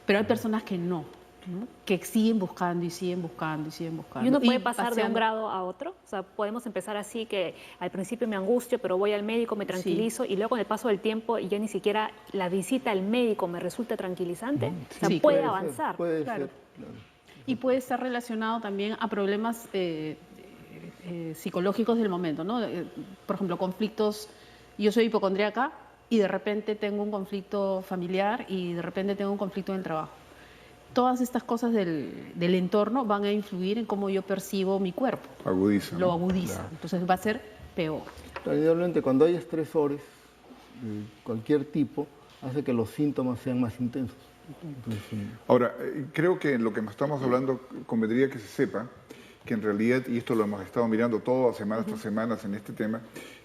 Speaker 4: Pero hay personas que no, ¿no? Que siguen buscando y siguen buscando y siguen buscando.
Speaker 1: ¿Y uno puede pasar de un
Speaker 4: paseando.
Speaker 1: grado a otro? O sea, podemos empezar así que al principio me angustio, pero voy al médico, me tranquilizo y luego con el paso del tiempo y ya ni siquiera la visita al médico me resulta tranquilizante. O sea,
Speaker 4: Sí,
Speaker 1: puede
Speaker 3: Puede ser,
Speaker 1: avanzar.
Speaker 3: puede
Speaker 4: Claro.
Speaker 3: ser, claro.
Speaker 4: Y puede estar relacionado también a problemas psicológicos del momento, ¿no? Por ejemplo, conflictos, yo soy hipocondríaca y de repente tengo un conflicto familiar y de repente tengo un conflicto en el trabajo. Todas estas cosas del entorno van a influir en cómo yo percibo mi cuerpo,
Speaker 2: Agudiza.
Speaker 4: lo
Speaker 2: ¿no?
Speaker 4: agudiza, entonces va a ser peor.
Speaker 3: Indudablemente, cuando hay estresores de cualquier tipo, hace que los síntomas sean más intensos. Entonces,
Speaker 2: Ahora, creo que en lo que estamos hablando convendría que se sepa que en realidad, y esto lo hemos estado mirando todas semanas tras semanas en este tema,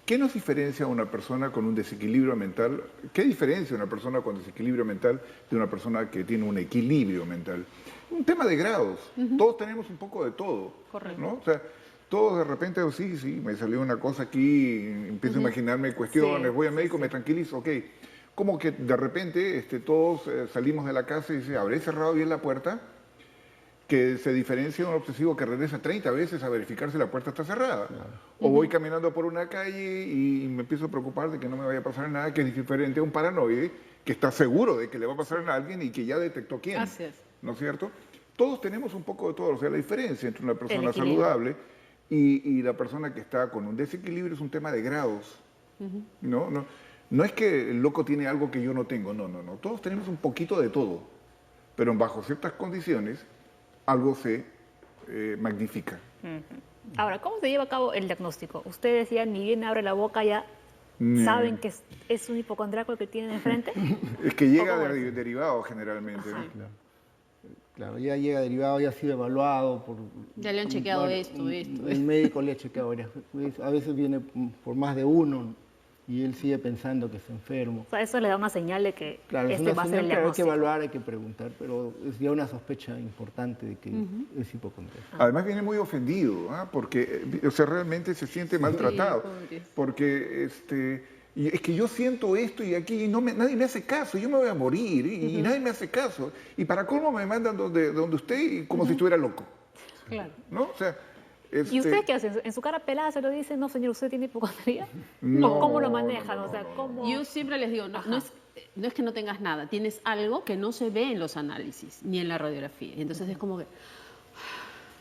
Speaker 2: ¿qué nos diferencia a una persona con un desequilibrio mental? ¿Qué diferencia una persona con desequilibrio mental de una persona que tiene un equilibrio mental? Un tema de grados. Todos tenemos un poco de todo.
Speaker 4: Correcto.
Speaker 2: ¿No? O sea, todos de repente, sí, me salió una cosa aquí, empiezo a imaginarme cuestiones,
Speaker 1: Sí,
Speaker 2: voy al médico, me tranquilizo, ok. Como que de repente todos salimos de la casa y dice, ¿habré cerrado bien la puerta? Que se diferencia de un obsesivo que regresa 30 veces a verificar si la puerta está cerrada. O voy caminando por una calle y me empiezo a preocupar de que no me vaya a pasar nada, que es diferente a un paranoide que está seguro de que le va a pasar a alguien y que ya detectó quién.
Speaker 4: Así es.
Speaker 2: ¿No es cierto? Todos tenemos un poco de todo. O sea, la diferencia entre una persona
Speaker 1: equilibrio.
Speaker 2: saludable y la persona que está con un desequilibrio es un tema de grados. No es que el loco tiene algo que yo no tengo, no. Todos tenemos un poquito de todo, pero bajo ciertas condiciones algo se magnifica.
Speaker 1: Ahora, ¿cómo se lleva a cabo el diagnóstico? Ustedes ya ni bien abre la boca, ya saben que es un hipocondriaco el que tienen enfrente.
Speaker 2: Es que llega
Speaker 1: ¿Cómo es?
Speaker 2: derivado generalmente. ¿no?
Speaker 3: claro, ya llega derivado, ya ha sido evaluado por...
Speaker 4: Ya le han chequeado esto.
Speaker 3: El médico le ha chequeado varias veces. A veces viene por más de uno y él sigue pensando que está enfermo.
Speaker 1: O sea, eso le da una señal de que
Speaker 3: Claro, es
Speaker 1: este
Speaker 3: una
Speaker 1: va a ser el
Speaker 3: señal que hay que
Speaker 1: diagnóstico.
Speaker 3: evaluar, hay que preguntar, pero es ya una sospecha importante de que es hipocondriaco.
Speaker 2: Además viene muy ofendido, ¿ah? Porque o sea, realmente se siente maltratado.
Speaker 4: pobres.
Speaker 2: Porque y es que yo siento esto y aquí y nadie me hace caso, yo me voy a morir y nadie me hace caso. Y para colmo me mandan donde usted y como si estuviera loco.
Speaker 4: Claro.
Speaker 2: ¿No? O sea,
Speaker 1: ¿Y usted qué hace? ¿En su cara pelada se lo dice, no, señor, usted tiene hipocondría?
Speaker 2: No,
Speaker 1: ¿O cómo lo manejan?
Speaker 2: no,
Speaker 1: O sea,
Speaker 2: no,
Speaker 1: ¿cómo?
Speaker 4: Yo siempre les digo, no es que no tengas nada, tienes algo que no se ve en los análisis ni en la radiografía. Y entonces es como que...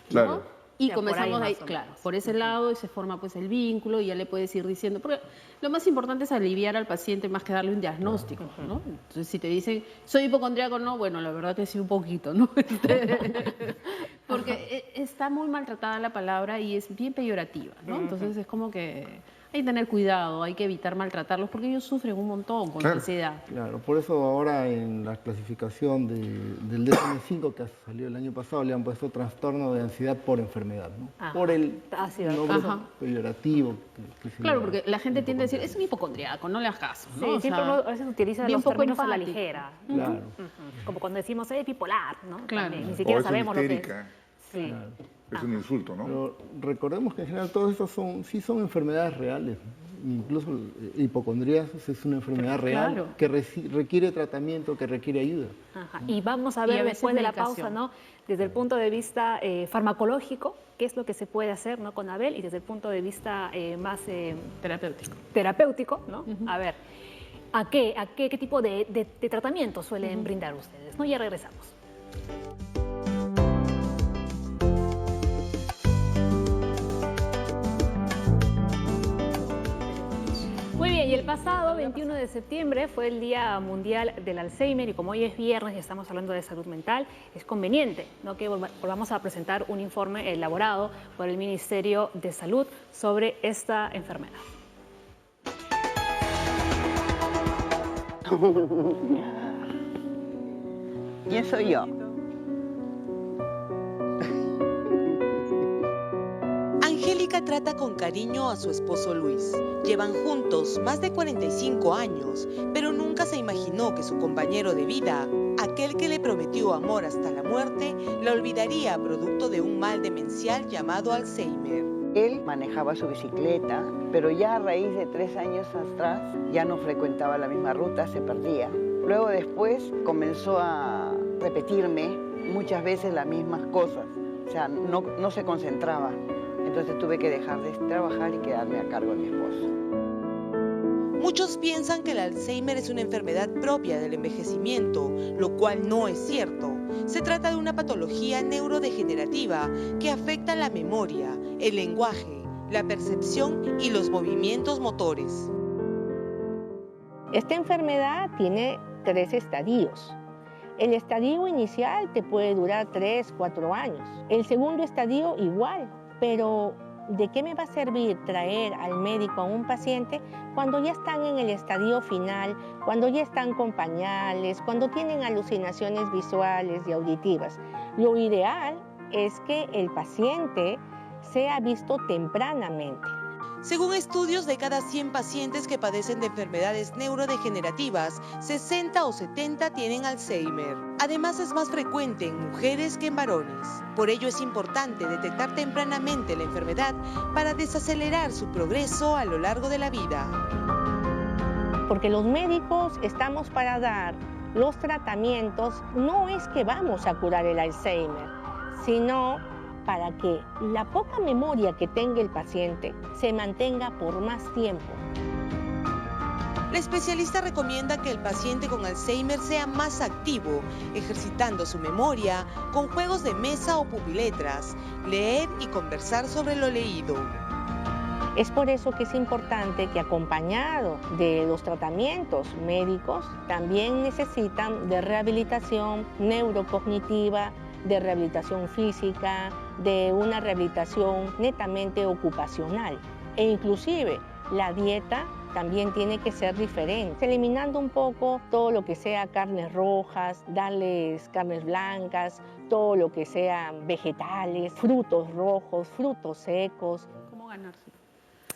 Speaker 2: Claro.
Speaker 4: ¿no? Y
Speaker 1: Ya, por ahí
Speaker 4: comenzamos
Speaker 1: más
Speaker 4: ahí,
Speaker 1: o
Speaker 4: claro,
Speaker 1: menos.
Speaker 4: por ese lado y se forma pues el vínculo y ya le puedes ir diciendo, porque lo más importante es aliviar al paciente más que darle un diagnóstico, ¿no? Entonces si te dicen, soy hipocondríaco, no, bueno, la verdad que sí un poquito, ¿no? Porque está muy maltratada la palabra y es bien peyorativa, ¿no? Entonces es como que hay que tener cuidado, hay que evitar maltratarlos porque ellos sufren un montón con
Speaker 2: Claro.
Speaker 4: ansiedad.
Speaker 3: Claro, por eso ahora en la clasificación del DSM-5 que salió el año pasado le han puesto trastorno de ansiedad por enfermedad, ¿no?
Speaker 1: Ajá.
Speaker 3: Por el
Speaker 1: Sí,
Speaker 3: nombre
Speaker 4: ajá.
Speaker 3: peyorativo. Que se
Speaker 4: Claro,
Speaker 3: le da.
Speaker 4: porque la gente tiende a decir, es un hipocondriaco, no le hagas caso, ¿no?
Speaker 1: Sí,
Speaker 4: O
Speaker 1: siempre
Speaker 4: sea,
Speaker 1: uno a veces utiliza
Speaker 4: bien
Speaker 1: los
Speaker 4: poco
Speaker 1: términos a la
Speaker 4: empático.
Speaker 1: ligera.
Speaker 3: Claro.
Speaker 1: Como cuando decimos, bipolar, ¿no?
Speaker 4: Claro.
Speaker 1: También, ni
Speaker 2: O
Speaker 1: siquiera
Speaker 2: es
Speaker 1: sabemos lo que es.
Speaker 2: histérica,
Speaker 1: Sí.
Speaker 2: es un insulto, ¿no?
Speaker 3: Pero recordemos que en general todos estos sí son enfermedades reales. Incluso hipocondriasis es una enfermedad real
Speaker 4: Claro.
Speaker 3: que requiere tratamiento, que requiere ayuda.
Speaker 1: Ajá. Y vamos a
Speaker 4: Y
Speaker 1: ver
Speaker 4: a veces
Speaker 1: después de la pausa,
Speaker 4: medicación.
Speaker 1: ¿no? Desde el punto de vista farmacológico, qué es lo que se puede hacer, ¿no? Con Abel, y desde el punto de vista más
Speaker 4: terapéutico.
Speaker 1: terapéutico, ¿no? A ver, ¿qué tipo de tratamiento suelen brindar ustedes? ¿No? Ya regresamos. Muy bien, y el pasado 21 de septiembre fue el Día Mundial del Alzheimer y como hoy es viernes y estamos hablando de salud mental, es conveniente, ¿no? Que volvamos a presentar un informe elaborado por el Ministerio de Salud sobre esta enfermedad.
Speaker 7: ¿Quién soy yo?
Speaker 8: Angélica trata con cariño a su esposo Luis. Llevan juntos más de 45 años, pero nunca se imaginó que su compañero de vida, aquel que le prometió amor hasta la muerte, la olvidaría producto de un mal demencial llamado Alzheimer.
Speaker 7: Él manejaba su bicicleta, pero ya a raíz de 3 años atrás ya no frecuentaba la misma ruta, se perdía. Luego después comenzó a repetirme muchas veces las mismas cosas, o sea, no se concentraba. Entonces tuve que dejar de trabajar y quedarme a cargo de mi esposo.
Speaker 8: Muchos piensan que el Alzheimer es una enfermedad propia del envejecimiento, lo cual no es cierto. Se trata de una patología neurodegenerativa que afecta la memoria, el lenguaje, la percepción y los movimientos motores.
Speaker 9: Esta enfermedad tiene 3 estadios. El estadio inicial te puede durar 3, 4 años. El segundo estadio igual, pero ¿de qué me va a servir traer al médico a un paciente cuando ya están en el estadio final, cuando ya están con pañales, cuando tienen alucinaciones visuales y auditivas? Lo ideal es que el paciente sea visto tempranamente.
Speaker 8: Según estudios, de cada 100 pacientes que padecen de enfermedades neurodegenerativas, 60 o 70 tienen Alzheimer. Además, es más frecuente en mujeres que en varones. Por ello, es importante detectar tempranamente la enfermedad para desacelerar su progreso a lo largo de la vida.
Speaker 9: Porque los médicos estamos para dar los tratamientos, no es que vamos a curar el Alzheimer, sino para que la poca memoria que tenga el paciente se mantenga por más tiempo.
Speaker 8: La especialista recomienda que el paciente con Alzheimer sea más activo, ejercitando su memoria con juegos de mesa o pupiletras, leer y conversar sobre lo leído.
Speaker 9: Es por eso que es importante que, acompañado de los tratamientos médicos, también necesitan de rehabilitación neurocognitiva, de rehabilitación física, de una rehabilitación netamente ocupacional. E inclusive la dieta también tiene que ser diferente, eliminando un poco todo lo que sea carnes rojas, darles carnes blancas, todo lo que sea vegetales, frutos rojos, frutos secos.
Speaker 4: ¿Cómo ganarse?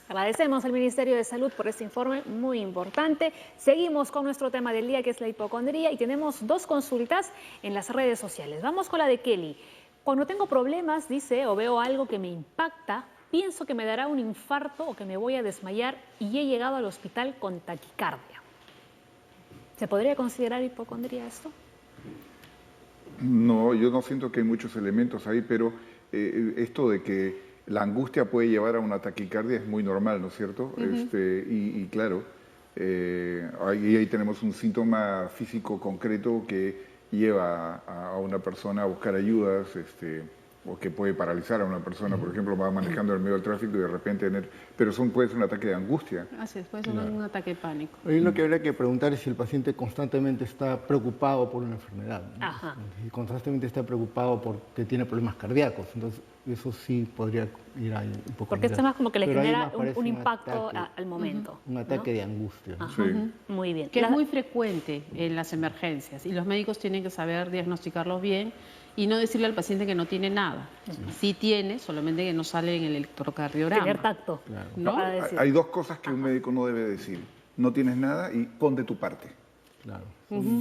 Speaker 1: Agradecemos al Ministerio de Salud por este informe muy importante. Seguimos con nuestro tema del día, que es la hipocondría, y tenemos 2 consultas en las redes sociales. Vamos con la de Kelly. Cuando tengo problemas, dice, o veo algo que me impacta, pienso que me dará un infarto o que me voy a desmayar y he llegado al hospital con taquicardia. ¿Se podría considerar hipocondría esto?
Speaker 2: No, yo no siento que hay muchos elementos ahí, pero esto de que la angustia puede llevar a una taquicardia es muy normal, ¿no es cierto? Y claro, ahí tenemos un síntoma físico concreto que lleva a una persona a buscar ayudas, o que puede paralizar a una persona, por ejemplo, va manejando en el medio del tráfico y de repente pero puede ser un ataque de angustia.
Speaker 4: Así es, puede ser un ataque de pánico.
Speaker 3: Ahí lo que habría que preguntar es si el paciente constantemente está preocupado por una enfermedad, ¿no?
Speaker 1: Ajá.
Speaker 3: Si constantemente está preocupado porque tiene problemas cardíacos, entonces eso sí podría ir ahí un poco.
Speaker 1: Porque esto más como que le
Speaker 3: Pero ahí
Speaker 1: genera
Speaker 3: más parece
Speaker 1: un impacto
Speaker 3: ataque,
Speaker 1: al momento.
Speaker 3: un ataque
Speaker 1: ¿no?
Speaker 3: de angustia, ¿no?
Speaker 1: Ajá.
Speaker 2: Sí.
Speaker 1: Muy bien.
Speaker 4: Que es muy frecuente en las emergencias y los médicos tienen que saber diagnosticarlos bien y no decirle al paciente que no tiene nada. Sí tiene, solamente que no sale en el electrocardiograma.
Speaker 1: Tener tacto.
Speaker 3: Claro.
Speaker 1: ¿no?
Speaker 2: No,
Speaker 1: Para decir.
Speaker 2: hay 2 cosas que un médico no debe decir. No tienes nada y pon de tu parte.
Speaker 3: Claro.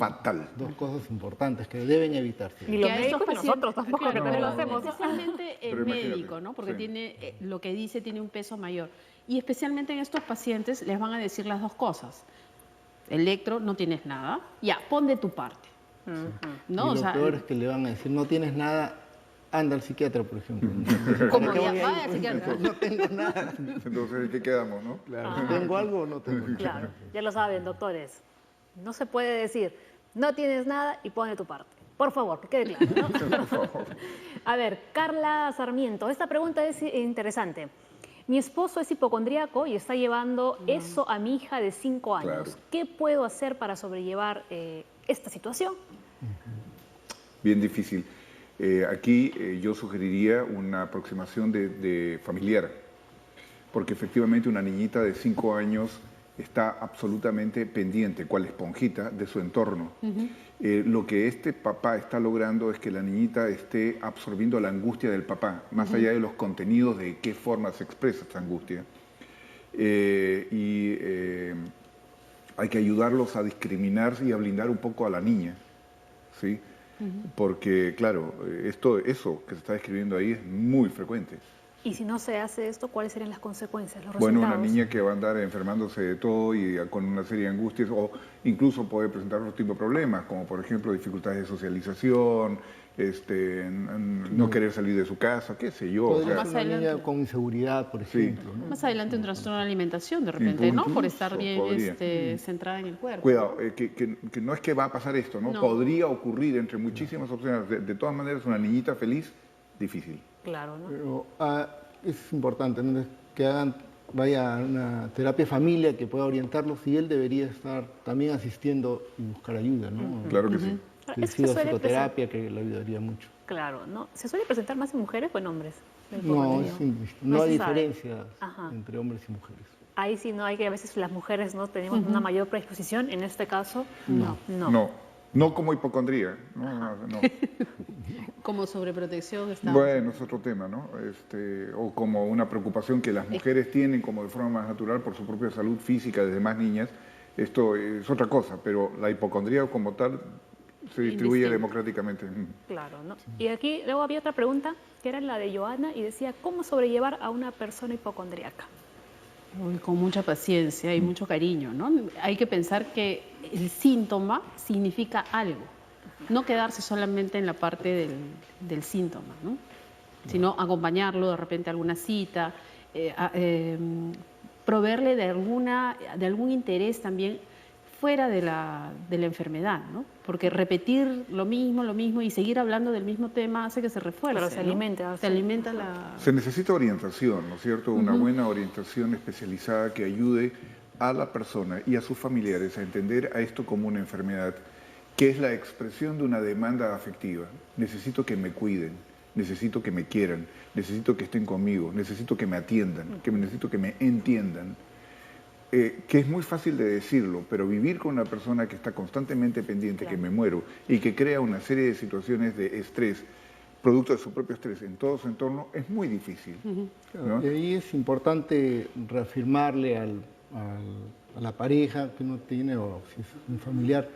Speaker 2: Fatal.
Speaker 3: 2 cosas importantes que deben evitarse.
Speaker 1: Y los
Speaker 4: Que a
Speaker 1: médicos
Speaker 4: estos
Speaker 1: y nosotros tampoco,
Speaker 4: claro,
Speaker 1: que también lo
Speaker 4: pero
Speaker 1: hacemos.
Speaker 4: especialmente el
Speaker 2: Pero imagínate,
Speaker 4: médico, ¿no? Porque
Speaker 2: sí.
Speaker 4: tiene lo que dice tiene un peso mayor. Y especialmente en estos pacientes les van a decir las 2 cosas. Electro, no tienes nada. Ya, pon de tu parte. ¿No?
Speaker 3: Y
Speaker 4: O
Speaker 3: lo
Speaker 4: sea,
Speaker 3: peor es que le van a decir, no tienes nada, anda al psiquiatra, por ejemplo.
Speaker 4: como
Speaker 3: ¿Para qué
Speaker 4: ya
Speaker 3: voy a
Speaker 4: vaya
Speaker 3: ir?
Speaker 4: al psiquiatra.
Speaker 3: No tengo nada.
Speaker 2: Entonces, ¿en qué quedamos, no?
Speaker 3: Claro. ¿Tengo algo o no tengo nada?
Speaker 1: Claro, ya lo saben, doctores. No se puede decir, no tienes nada y pon de tu parte. Por favor, que quede claro, ¿no? A ver, Carla Sarmiento, esta pregunta es interesante. Mi esposo es hipocondríaco y está llevando eso a mi hija de 5 años.
Speaker 2: Claro.
Speaker 1: ¿Qué puedo hacer para sobrellevar esta situación?
Speaker 2: Bien difícil. Aquí yo sugeriría una aproximación de familiar, porque efectivamente una niñita de 5 años está absolutamente pendiente, cual esponjita, de su entorno. Lo que este papá está logrando es que la niñita esté absorbiendo la angustia del papá, más allá de los contenidos de qué forma se expresa esta angustia. Hay que ayudarlos a discriminarse y a blindar un poco a la niña, ¿sí? Porque, claro, eso que se está describiendo ahí es muy frecuente.
Speaker 1: Y si no se hace esto, ¿cuáles serían las consecuencias, los
Speaker 2: Bueno,
Speaker 1: resultados?
Speaker 2: una niña que va a andar enfermándose de todo y con una serie de angustias, o incluso puede presentar otro tipo de problemas, como por ejemplo dificultades de socialización, no querer salir de su casa, qué sé yo.
Speaker 3: Podría
Speaker 4: Más
Speaker 3: ser una niña
Speaker 4: adelante.
Speaker 3: con inseguridad, por ejemplo. ¿no?
Speaker 4: Más adelante un trastorno de alimentación, de repente, ¿no? Por estar
Speaker 2: Incluso
Speaker 4: bien
Speaker 2: podría.
Speaker 4: centrada en el cuerpo.
Speaker 2: Cuidado, que no es que va a pasar esto, ¿no?
Speaker 4: No.
Speaker 2: Podría ocurrir entre muchísimas opciones. De todas maneras, una niñita feliz, difícil.
Speaker 1: Claro, ¿no?
Speaker 3: Pero es importante, ¿no? Que vaya a una terapia familia que pueda orientarlos y él debería estar también asistiendo y buscar ayuda, ¿no?
Speaker 2: Claro que sí.
Speaker 3: Que
Speaker 1: Esto
Speaker 3: siga
Speaker 1: suele
Speaker 3: psicoterapia, que le ayudaría mucho.
Speaker 1: Claro, ¿no? ¿Se suele presentar más en mujeres o en hombres? la
Speaker 3: No,
Speaker 1: hipocondria?
Speaker 3: no hay
Speaker 1: se sabe.
Speaker 3: diferencia
Speaker 1: Ajá.
Speaker 3: entre hombres y mujeres.
Speaker 1: Ahí sí no hay que, a veces las mujeres no tenemos una mayor predisposición, en este caso, no.
Speaker 2: No como hipocondría. No.
Speaker 4: Como sobreprotección está.
Speaker 2: Bueno, es otro tema, ¿no? O como una preocupación que las mujeres tienen como de forma más natural por su propia salud física desde más niñas. Esto es otra cosa, pero la hipocondría como tal se distribuye democráticamente.
Speaker 1: Claro, ¿no? Y aquí luego había otra pregunta, que era la de Joana, y decía, ¿cómo sobrellevar a una persona hipocondríaca?
Speaker 4: Uy, con mucha paciencia y mucho cariño, ¿no? Hay que pensar que el síntoma significa algo, no quedarse solamente en la parte del síntoma, ¿no? Sino acompañarlo de repente a alguna cita, proveerle de algún interés también fuera de la enfermedad, ¿no? Porque repetir lo mismo y seguir hablando del mismo tema hace que se refuerce.
Speaker 1: Pero se
Speaker 4: ¿no?
Speaker 1: alimenta.
Speaker 4: Se alimenta la...
Speaker 2: Se necesita orientación, ¿no es cierto? Una buena orientación especializada que ayude a la persona y a sus familiares a entender a esto como una enfermedad, que es la expresión de una demanda afectiva. Necesito que me cuiden, necesito que me quieran, necesito que estén conmigo, necesito que me atiendan, necesito que me entiendan. Que es muy fácil de decirlo, pero vivir con una persona que está constantemente pendiente, que me muero, y que crea una serie de situaciones de estrés, producto de su propio estrés en todo su entorno, es muy difícil. ¿no?
Speaker 3: Y ahí es importante reafirmarle a la pareja que uno tiene, o si es un familiar,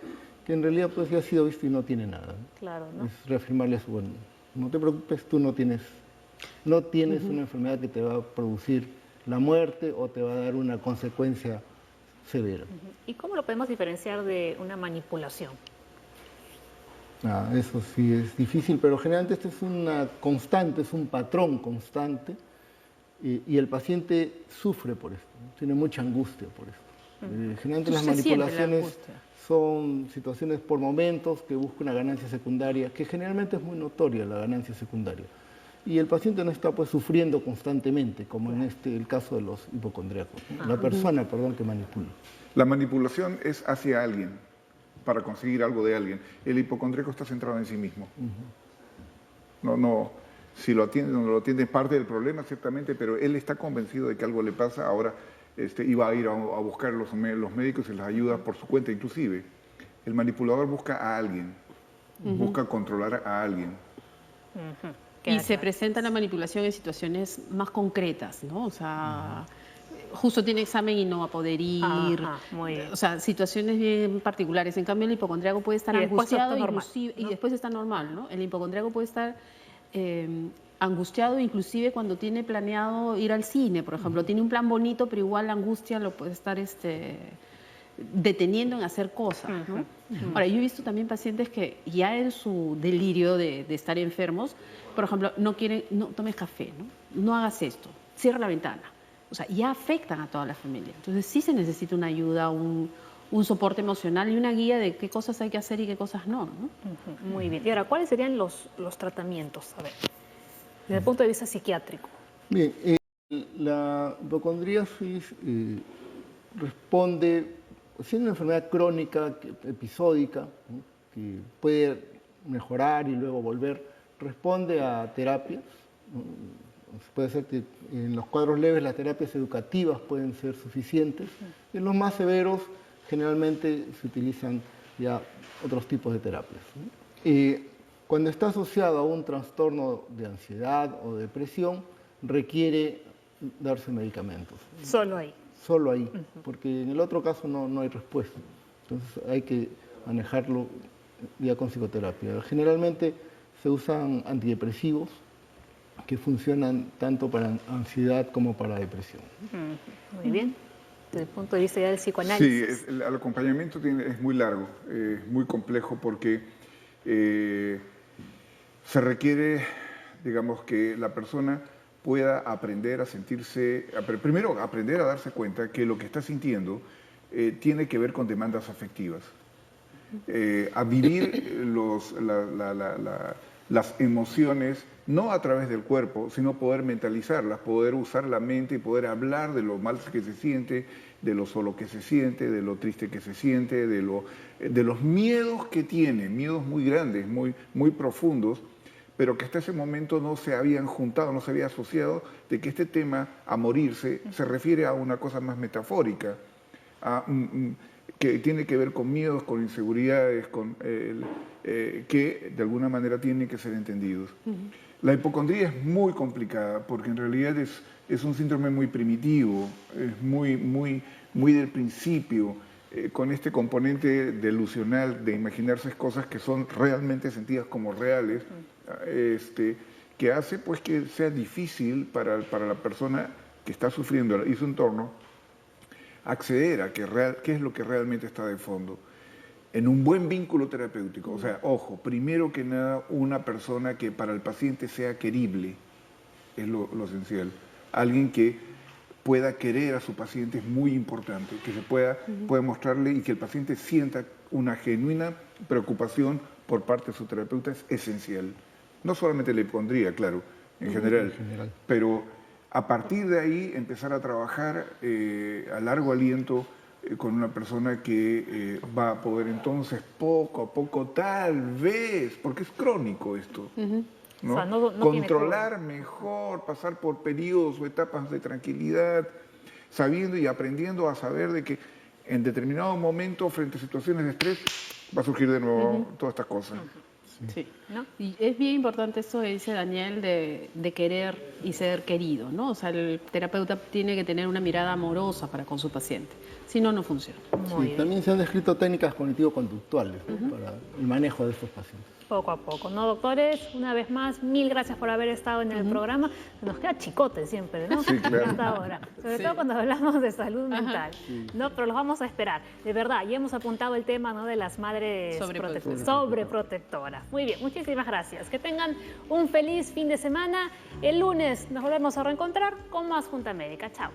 Speaker 3: que en realidad pues ya ha sido visto y no tiene nada.
Speaker 1: Claro, ¿no?
Speaker 3: Es reafirmarle a su, bueno, no te preocupes, tú no tienes una enfermedad que te va a producir la muerte o te va a dar una consecuencia severa.
Speaker 1: ¿Y cómo lo podemos diferenciar de una manipulación?
Speaker 3: Eso sí es difícil, pero generalmente esto es una constante, es un patrón constante y el paciente sufre por esto, tiene mucha angustia por esto. Generalmente las manipulaciones son situaciones por momentos que buscan una ganancia secundaria, que generalmente es muy notoria la ganancia secundaria. Y el paciente no está pues sufriendo constantemente, como en el caso de los hipocondríacos, ¿no? La persona, que manipula.
Speaker 2: La manipulación es hacia alguien, para conseguir algo de alguien. El hipocondríaco está centrado en sí mismo. Si lo atiende o no lo atiende es parte del problema, ciertamente, pero él está convencido de que algo le pasa, ahora iba a ir a buscar los médicos y las ayuda por su cuenta, inclusive. El manipulador busca a alguien, busca controlar a alguien.
Speaker 4: Y se presenta la manipulación en situaciones más concretas, ¿no? O sea, justo tiene examen y no va a poder ir.
Speaker 1: Muy bien.
Speaker 4: O sea, situaciones bien particulares. En cambio, el hipocondríaco puede estar angustiado y después está normal, ¿no? El hipocondríaco puede estar angustiado inclusive cuando tiene planeado ir al cine, por ejemplo. Tiene un plan bonito, pero igual la angustia lo puede estar deteniendo en hacer cosas, ¿no? Ahora, yo he visto también pacientes que ya en su delirio de estar enfermos, por ejemplo, no tomes café, no hagas esto, cierra la ventana. O sea, ya afectan a toda la familia. Entonces sí se necesita una ayuda, un soporte emocional y una guía de qué cosas hay que hacer y qué cosas no.
Speaker 1: Muy bien. Y ahora, ¿cuáles serían los tratamientos? A ver, desde el punto de vista psiquiátrico.
Speaker 3: Bien, la hipocondriasis responde, siendo una enfermedad crónica, episódica, ¿no? Que puede mejorar y luego volver, responde a terapias. Puede ser que en los cuadros leves las terapias educativas pueden ser suficientes. En los más severos generalmente se utilizan ya otros tipos de terapias, ¿no? Cuando está asociado a un trastorno de ansiedad o depresión, requiere darse medicamentos.
Speaker 1: Solo ahí.
Speaker 3: Solo ahí, porque en el otro caso no hay respuesta. Entonces hay que manejarlo ya con psicoterapia. Generalmente se usan antidepresivos que funcionan tanto para ansiedad como para depresión.
Speaker 1: Muy bien. Desde el punto de vista ya del psicoanálisis.
Speaker 2: Sí, el acompañamiento es muy largo, es muy complejo porque se requiere, digamos, que la persona pueda aprender a sentirse, primero aprender a darse cuenta que lo que está sintiendo tiene que ver con demandas afectivas. A vivir las emociones no a través del cuerpo, sino poder mentalizarlas, poder usar la mente y poder hablar de lo mal que se siente, de lo solo que se siente, de lo triste que se siente, de los miedos que tiene, miedos muy grandes, muy profundos, pero que hasta ese momento no se habían juntado, no se había asociado, de que este tema, a morirse, se refiere a una cosa más metafórica, que tiene que ver con miedos, con inseguridades, que de alguna manera tienen que ser entendidos. La hipocondría es muy complicada porque en realidad es un síndrome muy primitivo, es muy del principio, con este componente delusional de imaginarse cosas que son realmente sentidas como reales, que hace pues que sea difícil para la persona que está sufriendo y su entorno acceder a qué es lo que realmente está de fondo. En un buen vínculo terapéutico, o sea, ojo, primero que nada, una persona que para el paciente sea querible, es lo esencial. Alguien que pueda querer a su paciente es muy importante, que se pueda mostrarle y que el paciente sienta una genuina preocupación por parte de su terapeuta es esencial. No solamente la hipocondría, claro, en general, pero a partir de ahí empezar a trabajar a largo aliento con una persona que va a poder entonces poco a poco, tal vez, porque es crónico esto, ¿no? O sea, no controlar mejor, pasar por periodos o etapas de tranquilidad, sabiendo y aprendiendo a saber de que en determinado momento, frente a situaciones de estrés, va a surgir de nuevo todas estas cosas.
Speaker 4: Sí, ¿no? Y es bien importante esto que dice Daniel de querer y ser querido, ¿no? O sea, el terapeuta tiene que tener una mirada amorosa para con su paciente, si no, no funciona.
Speaker 3: Sí, también se han descrito técnicas cognitivo-conductuales, ¿no? Para el manejo de estos pacientes.
Speaker 1: Poco a poco, ¿no, doctores? Una vez más, mil gracias por haber estado en el programa. Nos queda chicote siempre, ¿no?
Speaker 2: Sí, claro.
Speaker 1: Hasta ahora. Sobre todo cuando hablamos de salud mental, ¿no? Pero los vamos a esperar. De verdad, ya hemos apuntado el tema, ¿no? De las madres sobreprotectoras. Muy bien, muchísimas gracias. Que tengan un feliz fin de semana. El lunes nos volvemos a reencontrar con más Junta Médica. Chao.